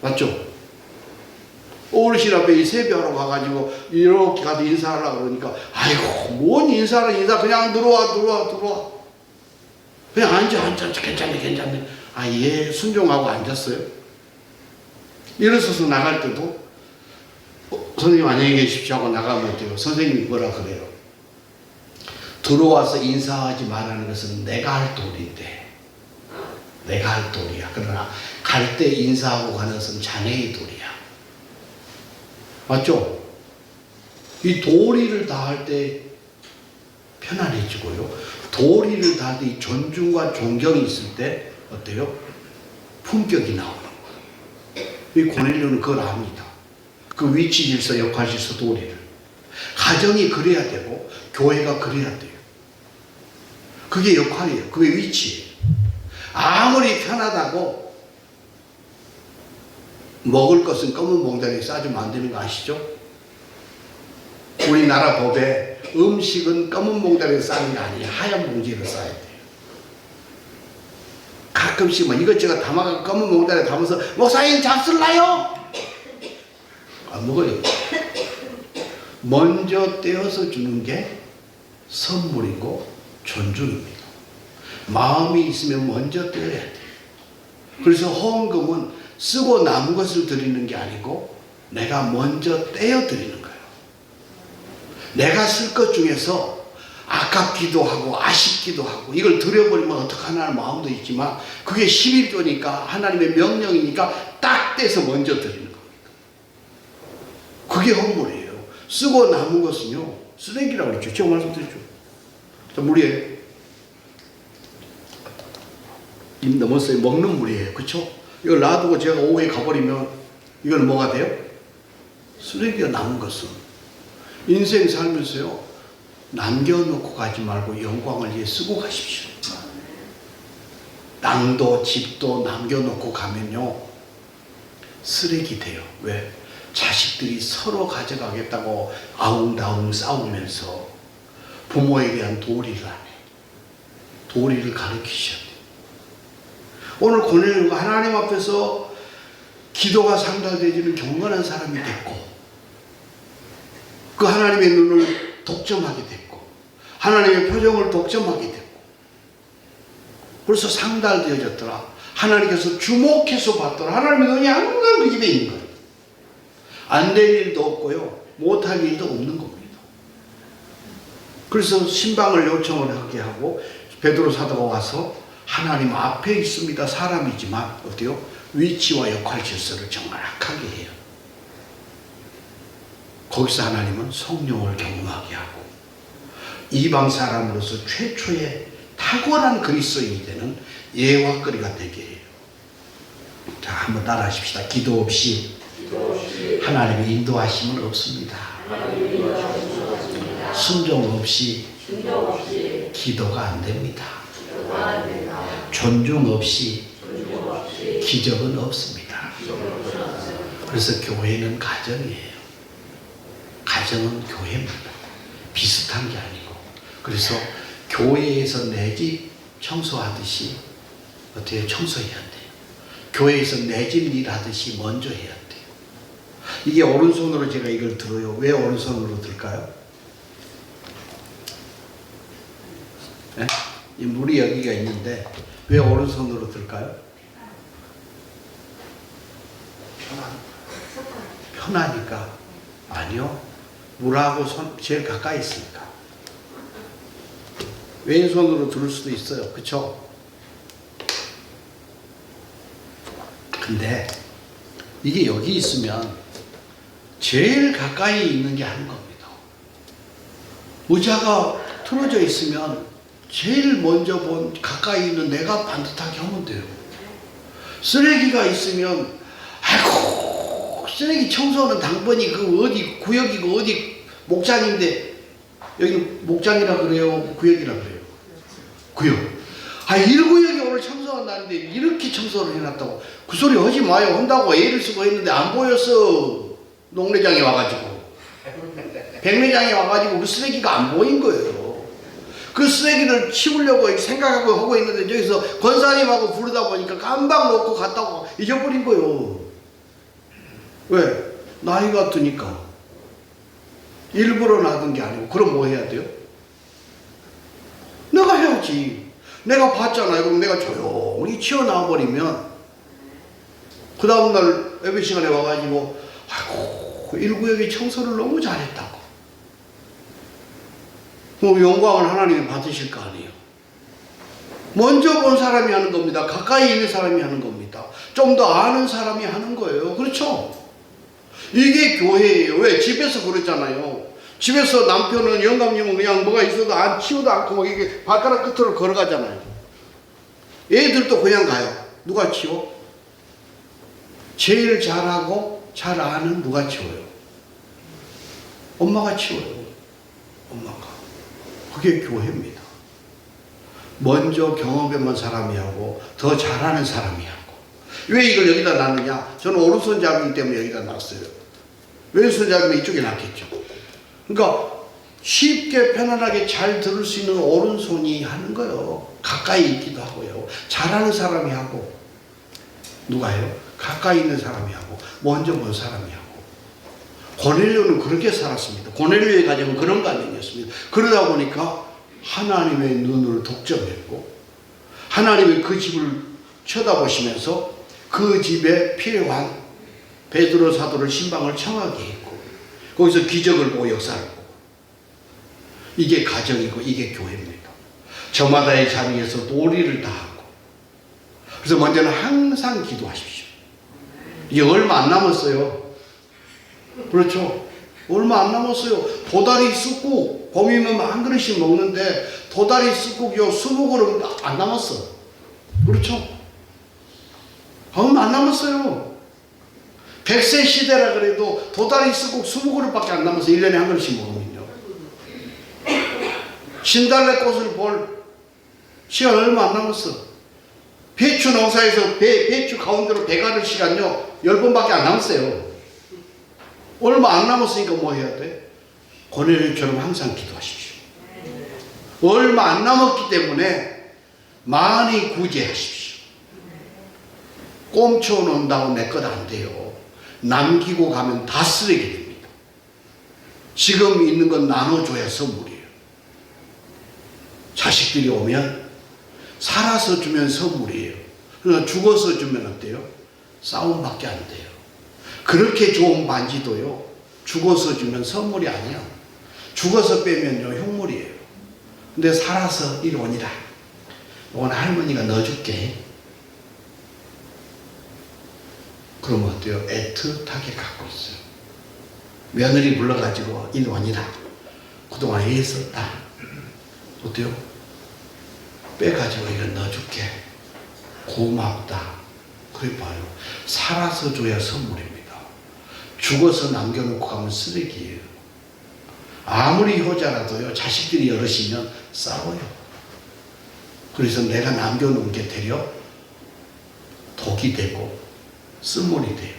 맞죠? 어르신 앞에 이 세배하러 가가지고 이렇게 가서 인사하려고 그러니까 아이고 뭔 인사를 그냥 들어와 그냥 앉아 괜찮네 아 예 순종하고 앉았어요. 일어서서 나갈 때도 선생님 안녕히 계십시오 하고 나가면 돼요. 선생님이 뭐라 그래요? 들어와서 인사하지 말라는 것은 내가 할 도리인데 내가 할 도리야. 그러나 갈 때 인사하고 가는 것은 자네의 도리야. 맞죠? 이 도리를 다할 때 편안해지고요. 도리를 다할 때 이 존중과 존경이 있을 때 어때요? 품격이 나오는 거예요. 이 고넬료는 그걸 압니다. 그 위치 질서, 역할 질서, 도리를. 가정이 그래야 되고 교회가 그래야 돼요. 그게 역할이에요. 그게 위치예요. 아무리 편하다고 먹을 것은 검은 봉다리에 싸주면 안 되는 거 아시죠? 우리나라 법에 음식은 검은 봉다리에 싸는 게 아니에요. 하얀 봉지로 싸야 돼요. 가끔씩 뭐 이것저것 담아가 검은 봉다리에 담아서 목사님 잡술라요? 안 먹어요. 먼저 떼어서 주는 게 선물이고 존중입니다. 마음이 있으면 먼저 떼어야 돼요. 그래서 헌금은 쓰고 남은 것을 드리는 게 아니고 내가 먼저 떼어 드리는 거예요. 내가 쓸 것 중에서 아깝기도 하고 아쉽기도 하고 이걸 드려버리면 어떡하나 하는 마음도 있지만 그게 11조니까 하나님의 명령이니까 딱 떼서 먼저 드리는 겁니다. 그게 헌물이에요. 쓰고 남은 것은요 쓰레기라고 그랬죠. 제가 말씀드렸죠. 물이에요. 입 넘었어요. 먹는 물이에요. 그렇죠? 이걸 놔두고 제가 오후에 가버리면 이건 뭐가 돼요? 쓰레기가 남은 것은. 인생 살면서요 남겨놓고 가지 말고 영광을 위해 쓰고 가십시오. 땅도 집도 남겨놓고 가면요 쓰레기 돼요. 왜? 자식들이 서로 가져가겠다고 아웅다웅 싸우면서 부모에 대한 도리를 안 해. 도리를 가르치셔야 돼요. 오늘 고넬료가 하나님 앞에서 기도가 상달되지는 경건한 사람이 됐고, 그 하나님의 눈을 독점하게 됐고, 하나님의 표정을 독점하게 됐고, 벌써 상달되어졌더라. 하나님께서 주목해서 봤더라. 하나님의 눈이 항상 그 집에 있는 거예요. 안 될 일도 없고요, 못할 일도 없는 겁니다. 그래서 신방을 요청을 하게 하고, 베드로 사도가 와서 하나님 앞에 있습니다. 사람이지만 어때요? 위치와 역할 질서를 정확하게 해요. 거기서 하나님은 성령을 경험하게 하고, 이방 사람으로서 최초의 탁월한 그리스도인이 되는 예화거리가 되게 해요. 자, 한번 따라 하십시다. 기도 없이 하나님의 인도하심은 없습니다. 순종 없이 기도가 안 됩니다. 존중 없이 기적은 없습니다. 그래서 교회는 가정이에요. 가정은 교회입니다. 비슷한 게 아니고. 그래서 교회에서 내 집 청소하듯이 어떻게 청소해야 돼요. 교회에서 내 집 일하듯이 먼저 해야 돼요. 이게 오른손으로 제가 이걸 들어요. 왜 오른손으로 들까요? 네? 이 물이 여기가 있는데 왜 오른손으로 들까요? 편하니까. 아니요. 물하고 손 제일 가까이 있으니까. 왼손으로 들을 수도 있어요. 그쵸? 근데 이게 여기 있으면 제일 가까이 있는 게 하는 겁니다. 의자가 틀어져 있으면 제일 먼저 가까이 있는 내가 반듯하게 하면 돼요. 쓰레기가 있으면 아이고 쓰레기 청소하는 당번이 그 어디 구역이고 어디 목장인데, 여기 목장이라 그래요? 구역이라 그래요? 구역. 아, 1구역이 오늘 청소한다는데 이렇게 청소를 해놨다고. 그 소리 하지 마요. 한다고 애를 쓰고 했는데 안 보였어. 농내장에 와가지고. 백내장에 와가지고 그 쓰레기가 안 보인 거예요. 그 쓰레기를 치우려고 생각하고 하고 있는데 저기서 권사님하고 부르다 보니까 깜박 놓고 갔다고 잊어버린 거예요. 왜? 나이가 드니까. 일부러 놔둔 게 아니고. 그럼 뭐 해야 돼요? 내가 해야지. 내가 봤잖아요. 그럼 내가 조용히 치워놔버리면 그 다음날 예배 시간에 와가지고 아이고 1구역이 청소를 너무 잘했다고. 뭐 영광을 하나님이 받으실 거 아니에요. 먼저 본 사람이 하는 겁니다. 가까이 있는 사람이 하는 겁니다. 좀 더 아는 사람이 하는 거예요. 그렇죠? 이게 교회예요. 왜? 집에서 그랬잖아요. 집에서 남편은 영감님은 그냥 뭐가 있어도 안 치우도 않고 막 이게 발가락 끝으로 걸어가잖아요. 애들도 그냥 가요. 누가 치워? 제일 잘하고 잘 아는 누가 치워요? 엄마가 치워요. 엄마가. 그게 교회입니다. 먼저 경험해본 사람이 하고 더 잘하는 사람이 하고. 왜 이걸 여기다 놨느냐? 저는 오른손잡이기 때문에 여기다 놨어요. 왼손잡이면 이쪽에 놨겠죠. 그러니까 쉽게 편안하게 잘 들을 수 있는 오른손이 하는 거예요. 가까이 있기도 하고요. 잘하는 사람이 하고. 누가 해요? 가까이 있는 사람이 하고 먼저 본 사람이 하고. 고넬료는 그렇게 살았습니다. 고넬료의 가정은 그런 가정이었습니다. 그러다 보니까 하나님의 눈을 독점했고 하나님의 그 집을 쳐다보시면서 그 집에 필요한 베드로 사도를 신방을 청하게 했고 거기서 기적을 보고 역사를 보고. 이게 가정이고 이게 교회입니다. 저마다의 자리에서 도리를 다하고. 그래서 먼저는 항상 기도하십시오. 이제 얼마 안 남았어요. 그렇죠? 얼마 안 남았어요. 도다리 쑥국 봄이면 한 그릇씩 먹는데 도다리 쑥국이요 20그릇 안 남았어. 그렇죠? 얼마 안 남았어요. 100세 시대라 그래도 도다리 쑥국 20그릇밖에 안 남아서 1년에 한 그릇씩 먹으면요. 신달래 꽃을 볼 시간 얼마 안 남았어. 배추 농사에서 배추 가운데로 배 가를 시간요 10번밖에 안 남았어요. 얼마 안 남았으니까 뭐 해야 돼? 고넬료처럼 항상 기도하십시오. 얼마 안 남았기 때문에 많이 구제하십시오. 꼼쳐 놓는다고 내 것 안 돼요. 남기고 가면 다 쓰레기 됩니다. 지금 있는 건 나눠줘야 선물이에요. 자식들이 오면 살아서 주면 선물이에요. 그러나 죽어서 주면 어때요? 싸움밖에 안 돼요. 그렇게 좋은 반지도요, 죽어서 주면 선물이 아니에요. 죽어서 빼면요, 흉물이에요. 근데 살아서 이리 오니라. 이건 할머니가 넣어줄게. 그러면 어때요? 애틋하게 갖고 있어요. 며느리 불러가지고 이리 오니라. 그동안 애썼다. 어때요? 빼가지고 이거 넣어줄게. 고맙다. 그래 봐요. 살아서 줘야 선물입니다. 죽어서 남겨놓고 가면 쓰레기예요. 아무리 효자라도요, 자식들이 여럿이면 싸워요. 그래서 내가 남겨놓은 게 되려 독이 되고 쓴물이 돼요.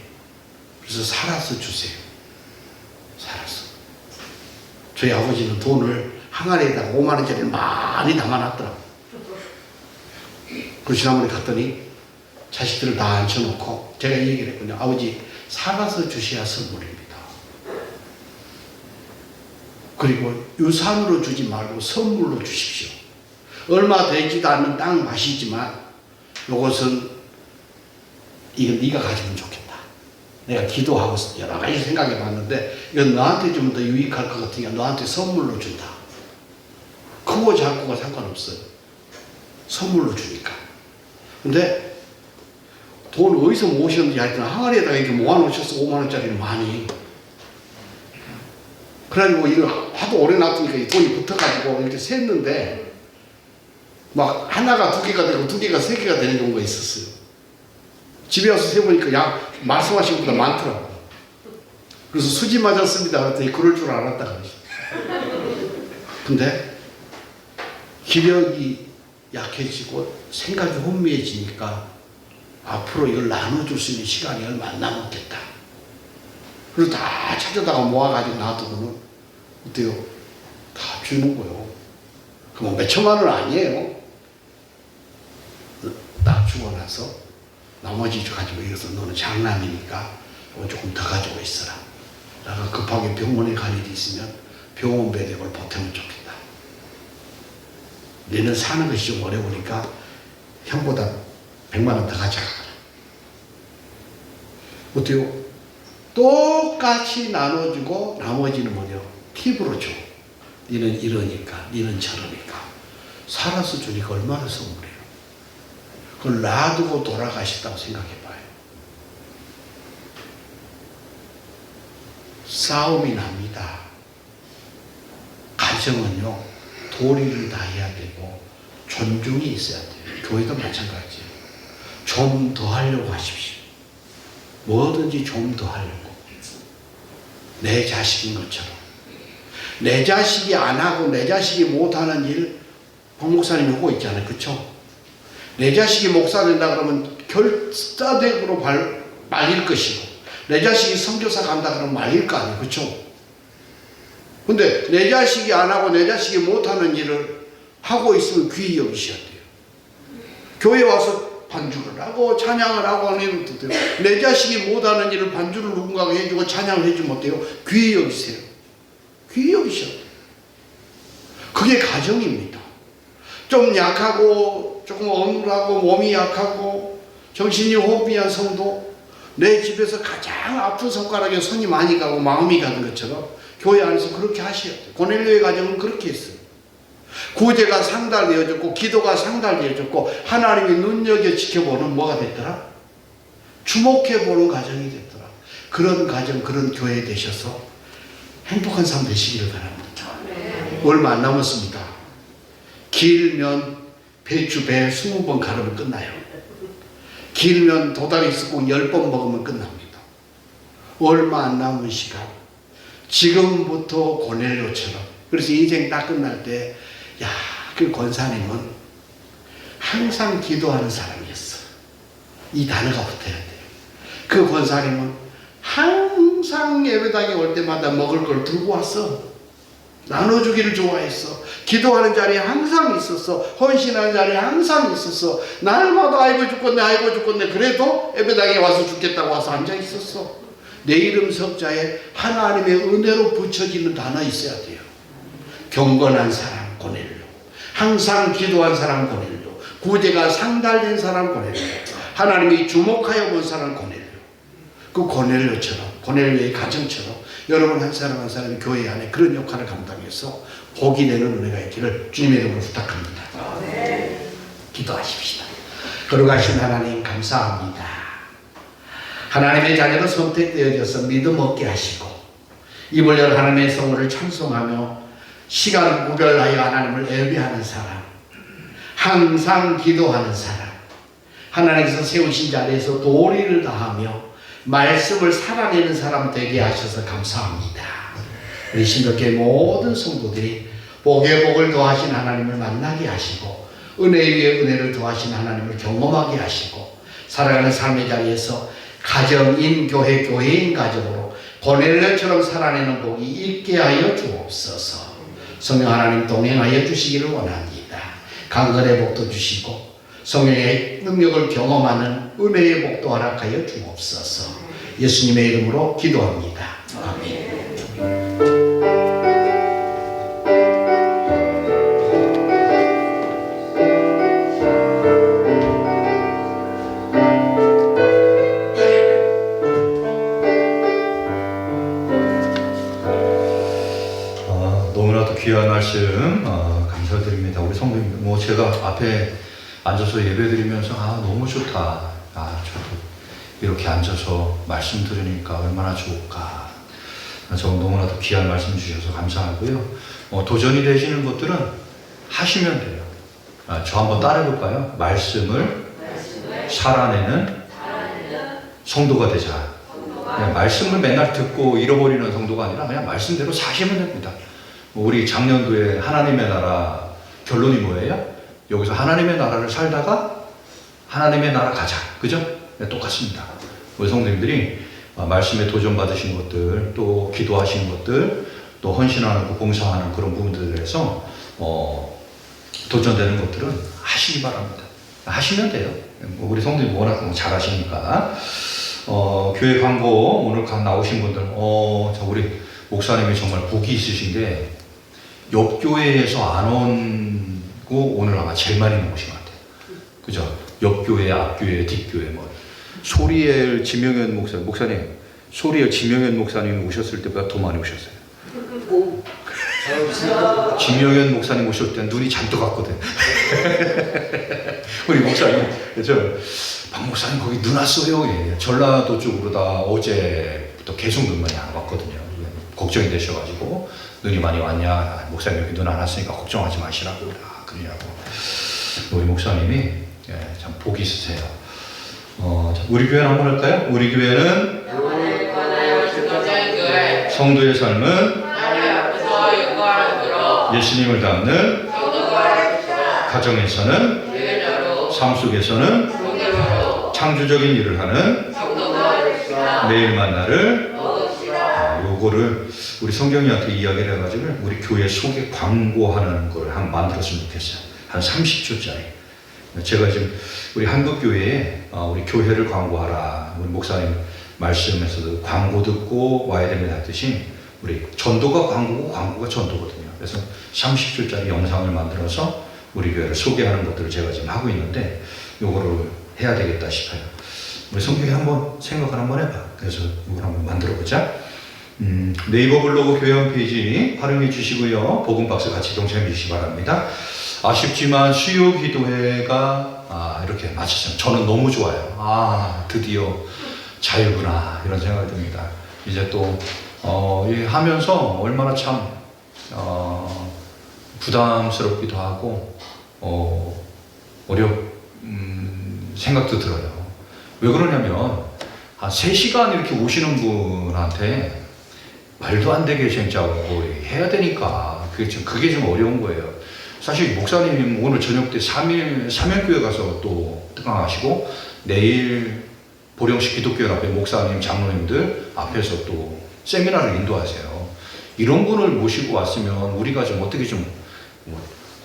그래서 살아서 주세요. 살아서. 저희 아버지는 돈을 항아리에다가 5만 원짜리를 많이 담아놨더라고요. 그 지난번에 갔더니 자식들을 다 앉혀놓고 제가 이 얘기를 했거든요. 아버지, 살아서 주셔야 선물입니다. 그리고 유산으로 주지 말고 선물로 주십시오. 얼마 되지도 않는 땅 맛이지만 이것은 이건 네가 가지면 좋겠다. 내가 기도하고 여러 가지 생각해 봤는데 이건 너한테 좀 더 유익할 것 같으니까 너한테 선물로 준다. 크고 작고가 상관없어요. 선물로 주니까. 근데 돈 어디서 모으셨는지 하여튼 항아리에다가 이렇게 모아놓으셨어. 5만 원짜리를 많이. 그래가지고 이거 하도 오래 놔두니까 이 돈이 붙어가지고 이렇게 샜는데 막 하나가 2개가 되고 2개가 3개가 되는 경우가 있었어요. 집에 와서 세보니까 약 말씀하신 것보다 많더라고요. 그래서 수지 맞았습니다. 그랬더니 그럴 줄 알았다 그러시죠. 근데 기력이 약해지고 생각이 혼미해지니까 앞으로 이걸 나눠줄 수 있는 시간이 얼마 안 남았겠다. 그래서 다 찾아다가 모아가지고 놔두고는 어때요? 다 주는 거예요. 그럼 몇 천만 원 아니에요. 딱 주고 나서 나머지 가지고 이래서 너는 장남이니까 조금 더 가지고 있어라. 내가 급하게 병원에 갈 일이 있으면 병원 배대고를 보태면 좋겠다. 너는 사는 것이 좀 어려우니까 형보다 100만 원 더 가져가라. 어때요? 똑같이 나눠주고 나머지는 뭐냐? 팁으로 줘. 너는 이러니까, 너는 저러니까. 살아서 주니까 얼마나 선물이에요. 그걸 놔두고 돌아가셨다고 생각해봐요. 싸움이 납니다. 가정은요, 도리를 다해야 되고 존중이 있어야 돼요. 교회도 마찬가지예요. 좀 더 하려고 하십시오. 뭐든지 좀 더 하려고. 내 자식인 것처럼. 내 자식이 안 하고 내 자식이 못하는 일, 박 목사님이 하고 있잖아요. 그쵸? 내 자식이 목사 된다 그러면 결사대으로 말릴 것이고, 내 자식이 선교사 간다 그러면 말릴 거 아니에요. 그쵸? 근데 내 자식이 안 하고 내 자식이 못하는 일을 하고 있으면 귀히 여기셔야 돼요. 교회 와서 반주를 하고 찬양을 하고 하는 것도 돼요. 내 자식이 못하는 일을 반주를 누군가가 해주고 찬양을 해주면 어때요? 귀히 여기세요. 귀히 여기셔야 돼요. 그게 가정입니다. 좀 약하고 조금 어눌하고 몸이 약하고 정신이 혼미한 성도, 내 집에서 가장 아픈 손가락에 손이 많이 가고 마음이 가는 것처럼 교회 안에서 그렇게 하셔야 돼요. 고넬료의 가정은 그렇게 했어요. 구제가 상달되어졌고 기도가 상달되어졌고 하나님이 눈여겨 지켜보는 뭐가 됐더라? 주목해보는 가정이 됐더라. 그런 가정, 그런 교회 되셔서 행복한 삶 되시기를 바랍니다. 얼마 안 남았습니다. 길면 배추 배 20번 가르면 끝나요. 길면 도다리 쑥국 10번 먹으면 끝납니다. 얼마 안 남은 시간, 지금부터 고넬료처럼. 그래서 인생 딱 끝날 때, 야, 그 권사님은 항상 기도하는 사람이었어. 이 단어가 붙어야 돼요. 그 권사님은 항상 예배당에 올 때마다 먹을 걸 들고 왔어. 나눠주기를 좋아했어. 기도하는 자리에 항상 있었어. 헌신하는 자리에 항상 있었어. 날마다 아이고 죽겠네 아이고 죽겠네 그래도 예배당에 와서 죽겠다고 와서 앉아 있었어. 내 이름 석자에 하나님의 은혜로 붙여지는 단어 있어야 돼요. 경건한 사람 고넬료, 항상 기도한 사람 고넬료, 구제가 상달된 사람 고넬료, 하나님이 주목하여 본 사람 고넬료. 그 고넬료처럼, 고넬료의 가정처럼 여러분 한 사람 한 사람이 교회 안에 그런 역할을 감당해서 복이 되는 은혜가 있기를 주님의 이름으로 부탁합니다. 기도하십시다. 거룩하신 하나님 감사합니다. 하나님의 자녀로 선택되어져서 믿음 얻게 하시고 입을 열 하나님의 성호를 찬송하며 시간 구별하여 하나님을 예배하는 사람, 항상 기도하는 사람, 하나님께서 세우신 자리에서 도리를 다하며 말씀을 살아내는 사람 되게 하셔서 감사합니다. 우리 신덕교회 모든 성도들이 복에 복을 더하신 하나님을 만나게 하시고 은혜 위에 은혜를 더하신 하나님을 경험하게 하시고 살아가는 삶의 자리에서 가정인 교회, 교회인 가정으로 고넬료처럼 살아내는 복이 있게 하여 주옵소서. 성령 하나님 동행하여 주시기를 원합니다. 강건의 복도 주시고 성령의 능력을 경험하는 은혜의 복도 허락하여 주옵소서. 예수님의 이름으로 기도합니다. 아멘. 너무나도 귀한 말씀 감사드립니다. 우리 성도님, 제가 앞에 앉아서 예배드리면서 너무 좋다. 저도 이렇게 앉아서 말씀 들으니까 얼마나 좋을까. 저 너무나도 귀한 말씀 주셔서 감사하고요. 도전이 되시는 것들은 하시면 돼요. 저 한번 따라해 볼까요? 말씀을 살아내는 성도가 되자. 그냥 말씀을 맨날 듣고 잃어버리는 성도가 아니라 그냥 말씀대로 사시면 됩니다. 우리 작년도에 하나님의 나라 결론이 뭐예요? 여기서 하나님의 나라를 살다가 하나님의 나라 가자. 그죠? 네, 똑같습니다. 우리 성도님들이 말씀에 도전 받으신 것들, 또 기도하시는 것들, 또 헌신하는 거, 봉사하는 그런 부분들에서 도전되는 것들은 하시기 바랍니다. 하시면 돼요. 우리 성도님이 워낙 잘하시니까. 교회 광고 오늘 나오신 분들, 우리 목사님이 정말 복이 있으신 게 옆 교회에서 안 오고 오늘 아마 제일 많이 오신 것 같아요. 그죠? 옆 교회, 앞 교회, 뒷 교회 소리엘 지명현 목사님, 소리엘 지명현 목사님 오셨을 때보다 더 많이 오셨어요. 지명현 목사님 오실 때 눈이 잔뜩 왔거든. 우리 목사님, 박 목사님 거기 눈 왔어요. 예. 전라도 쪽으로 다 어제부터 계속 눈 많이 안 왔거든요. 걱정이 되셔가지고 눈이 많이 왔냐, 목사님 여기 눈 안 왔으니까 걱정하지 마시라고 그러냐고. 우리 목사님이 참 복이 있으세요. 우리 교회는 한번 할까요? 우리 교회는 성도의 삶은 예수님을 닮는 가정에서는, 삶 속에서는 창조적인 일을 하는 매일 만나를 요거를 우리 성경이한테 이야기를 해가지고 우리 교회 속에 광고하는 걸 한번 만들었으면 좋겠어요. 한 30초짜리. 제가 지금 우리 한국교회에 우리 교회를 광고하라. 우리 목사님 말씀에서도 광고 듣고 와야 됩니다 했듯이 우리 전도가 광고고 광고가 전도거든요. 그래서 30초짜리 영상을 만들어서 우리 교회를 소개하는 것들을 제가 지금 하고 있는데 요거를 해야 되겠다 싶어요. 우리 성경에 한번 생각을 한번 해봐. 그래서 이걸 한번 만들어 보자. 네이버 블로그 교회 홈페이지 활용해 주시고요. 복음박스 같이 동참해 주시기 바랍니다. 아쉽지만 수요 기도회가 이렇게 마쳤어요. 저는 너무 좋아요. 드디어 자유구나 이런 생각이 듭니다. 이제 또 하면서 얼마나 참 부담스럽기도 하고 생각도 들어요. 왜 그러냐면 한 3시간 이렇게 오시는 분한테 말도 안 되게 진짜 뭐 해야 되니까 그게 좀 어려운 거예요. 사실 목사님 오늘 저녁 때 3일교회 가서 또 특강하시고 내일 보령시 기독교연합회 목사님, 장로님들 앞에서 또 세미나를 인도하세요. 이런 분을 모시고 왔으면 우리가 좀 어떻게 좀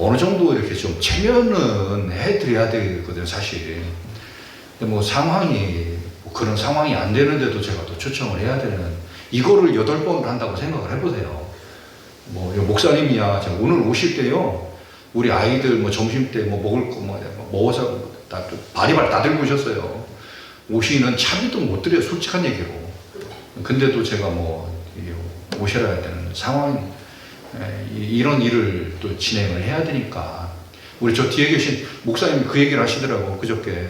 어느 정도 이렇게 좀 체면은 해드려야 되거든요, 사실. 근데 뭐 상황이 그런 상황이 안 되는데도 제가 또 초청을 해야 되는, 이거를 8번을 한다고 생각을 해보세요. 뭐 목사님이야 오늘 오실 때요, 우리 아이들 뭐 점심 때 뭐 먹을 거 뭐 먹어서 바리바리 다 들고 오셨어요. 오시는 차비도 못 드려요, 솔직한 얘기로. 근데도 제가 뭐 오셔야 되는 상황, 이런 일을 또 진행을 해야 되니까. 우리 저 뒤에 계신 목사님이 그 얘기를 하시더라고, 그저께.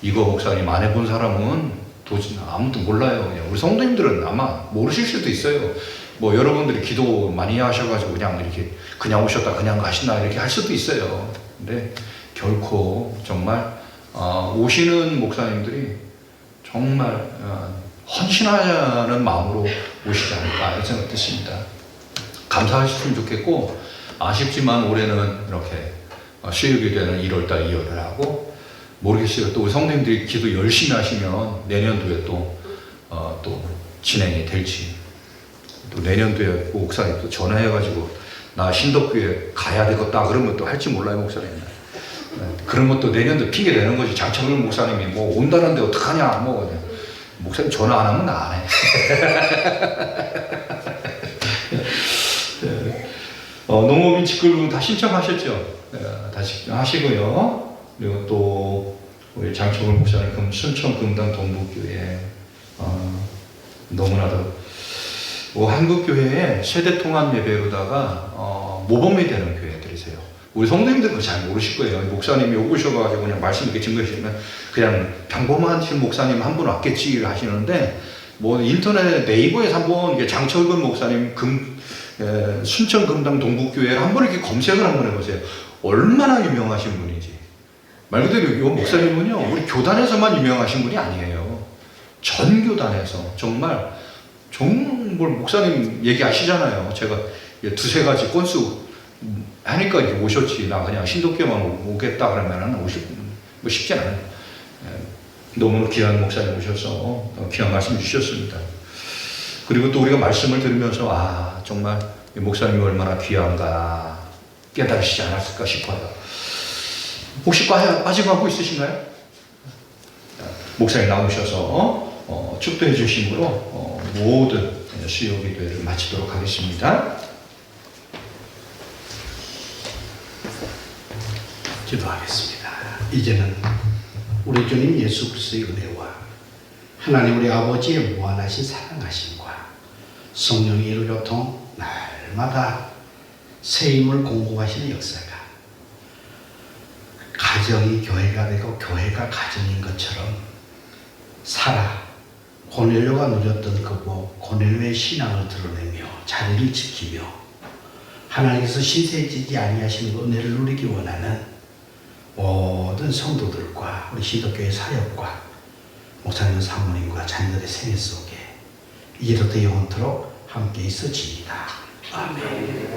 이거 목사님 안 해본 사람은 도저히 아무도 몰라요. 그냥 우리 성도님들은 아마 모르실 수도 있어요. 뭐 여러분들이 기도 많이 하셔가지고 그냥 이렇게 그냥 오셨다 그냥 가시나 이렇게 할 수도 있어요. 근데 결코 정말 오시는 목사님들이 정말 헌신하는 마음으로 오시지 않을까 이런 생각 드십니다. 감사하셨으면 좋겠고, 아쉽지만 올해는 이렇게 수요기도회는 1월달 2월을 하고, 모르겠어요. 또 우리 성도님들이 기도 열심히 하시면 내년도에 또 진행이 될지, 또 내년도에 목사님 또 전화해가지고 나 신덕교회 가야 되겠다 그런 것도 할지 몰라요, 목사님. 그런 것도 내년도 핑계 대는 거지. 장창근 목사님이 뭐 온다는데 어떡하냐, 뭐 목사님 전화 안 하면 나 안 해. 농업인 직급은 다 신청하셨죠? 다 신청하시고요. 그리고 또 우리 장창근 목사님 그럼 순천 금당 동북교회 너무나도 한국교회에 세대통합 예배로다가 모범이 되는 교회들이세요. 우리 성도님들은 잘 모르실 거예요. 목사님이 오셔가지고 그냥 말씀 이렇게 증거해주시면 그냥 평범하신 목사님 한 분 왔겠지 하시는데, 뭐 인터넷 네이버에서 한번 장철근 목사님 순천 금당 동북교회를 한번 이렇게 검색을 한번 해보세요. 얼마나 유명하신 분인지. 말 그대로 이 목사님은요, 우리 교단에서만 유명하신 분이 아니에요. 전 교단에서 정말 목사님 얘기하시잖아요. 제가 두세 가지 건수 하니까 이렇게 오셨지. 나 그냥 신도교만 오겠다 그러면은 뭐 쉽지 않아요. 너무 귀한 목사님 오셔서 귀한 말씀 주셨습니다. 그리고 또 우리가 말씀을 들으면서 정말 목사님이 얼마나 귀한가 깨달으시지 않았을까 싶어요. 혹시 빠지고 하고 있으신가요? 목사님 나오셔서 축도해 주심으로 모든 수요 기도회를 마치도록 하겠습니다. 기도하겠습니다. 이제는 우리 주님 예수 그리스도의 은혜와 하나님 우리 아버지의 무한하신 사랑하심과 성령의 일교통 날마다 새 힘을 공급하시는 역사가 가정이 교회가 되고 교회가 가정인 것처럼 고넬료가 누렸던 그 복, 고넬료의 신앙을 드러내며 자리를 지키며 하나님께서 신세지지 아니하시는 은혜를 누리기 원하는 모든 성도들과 우리 시도교회 사역과 목사님 사모님과 자녀들의 생애 속에 이제부터 영원토록 함께 있어집니다. 아멘.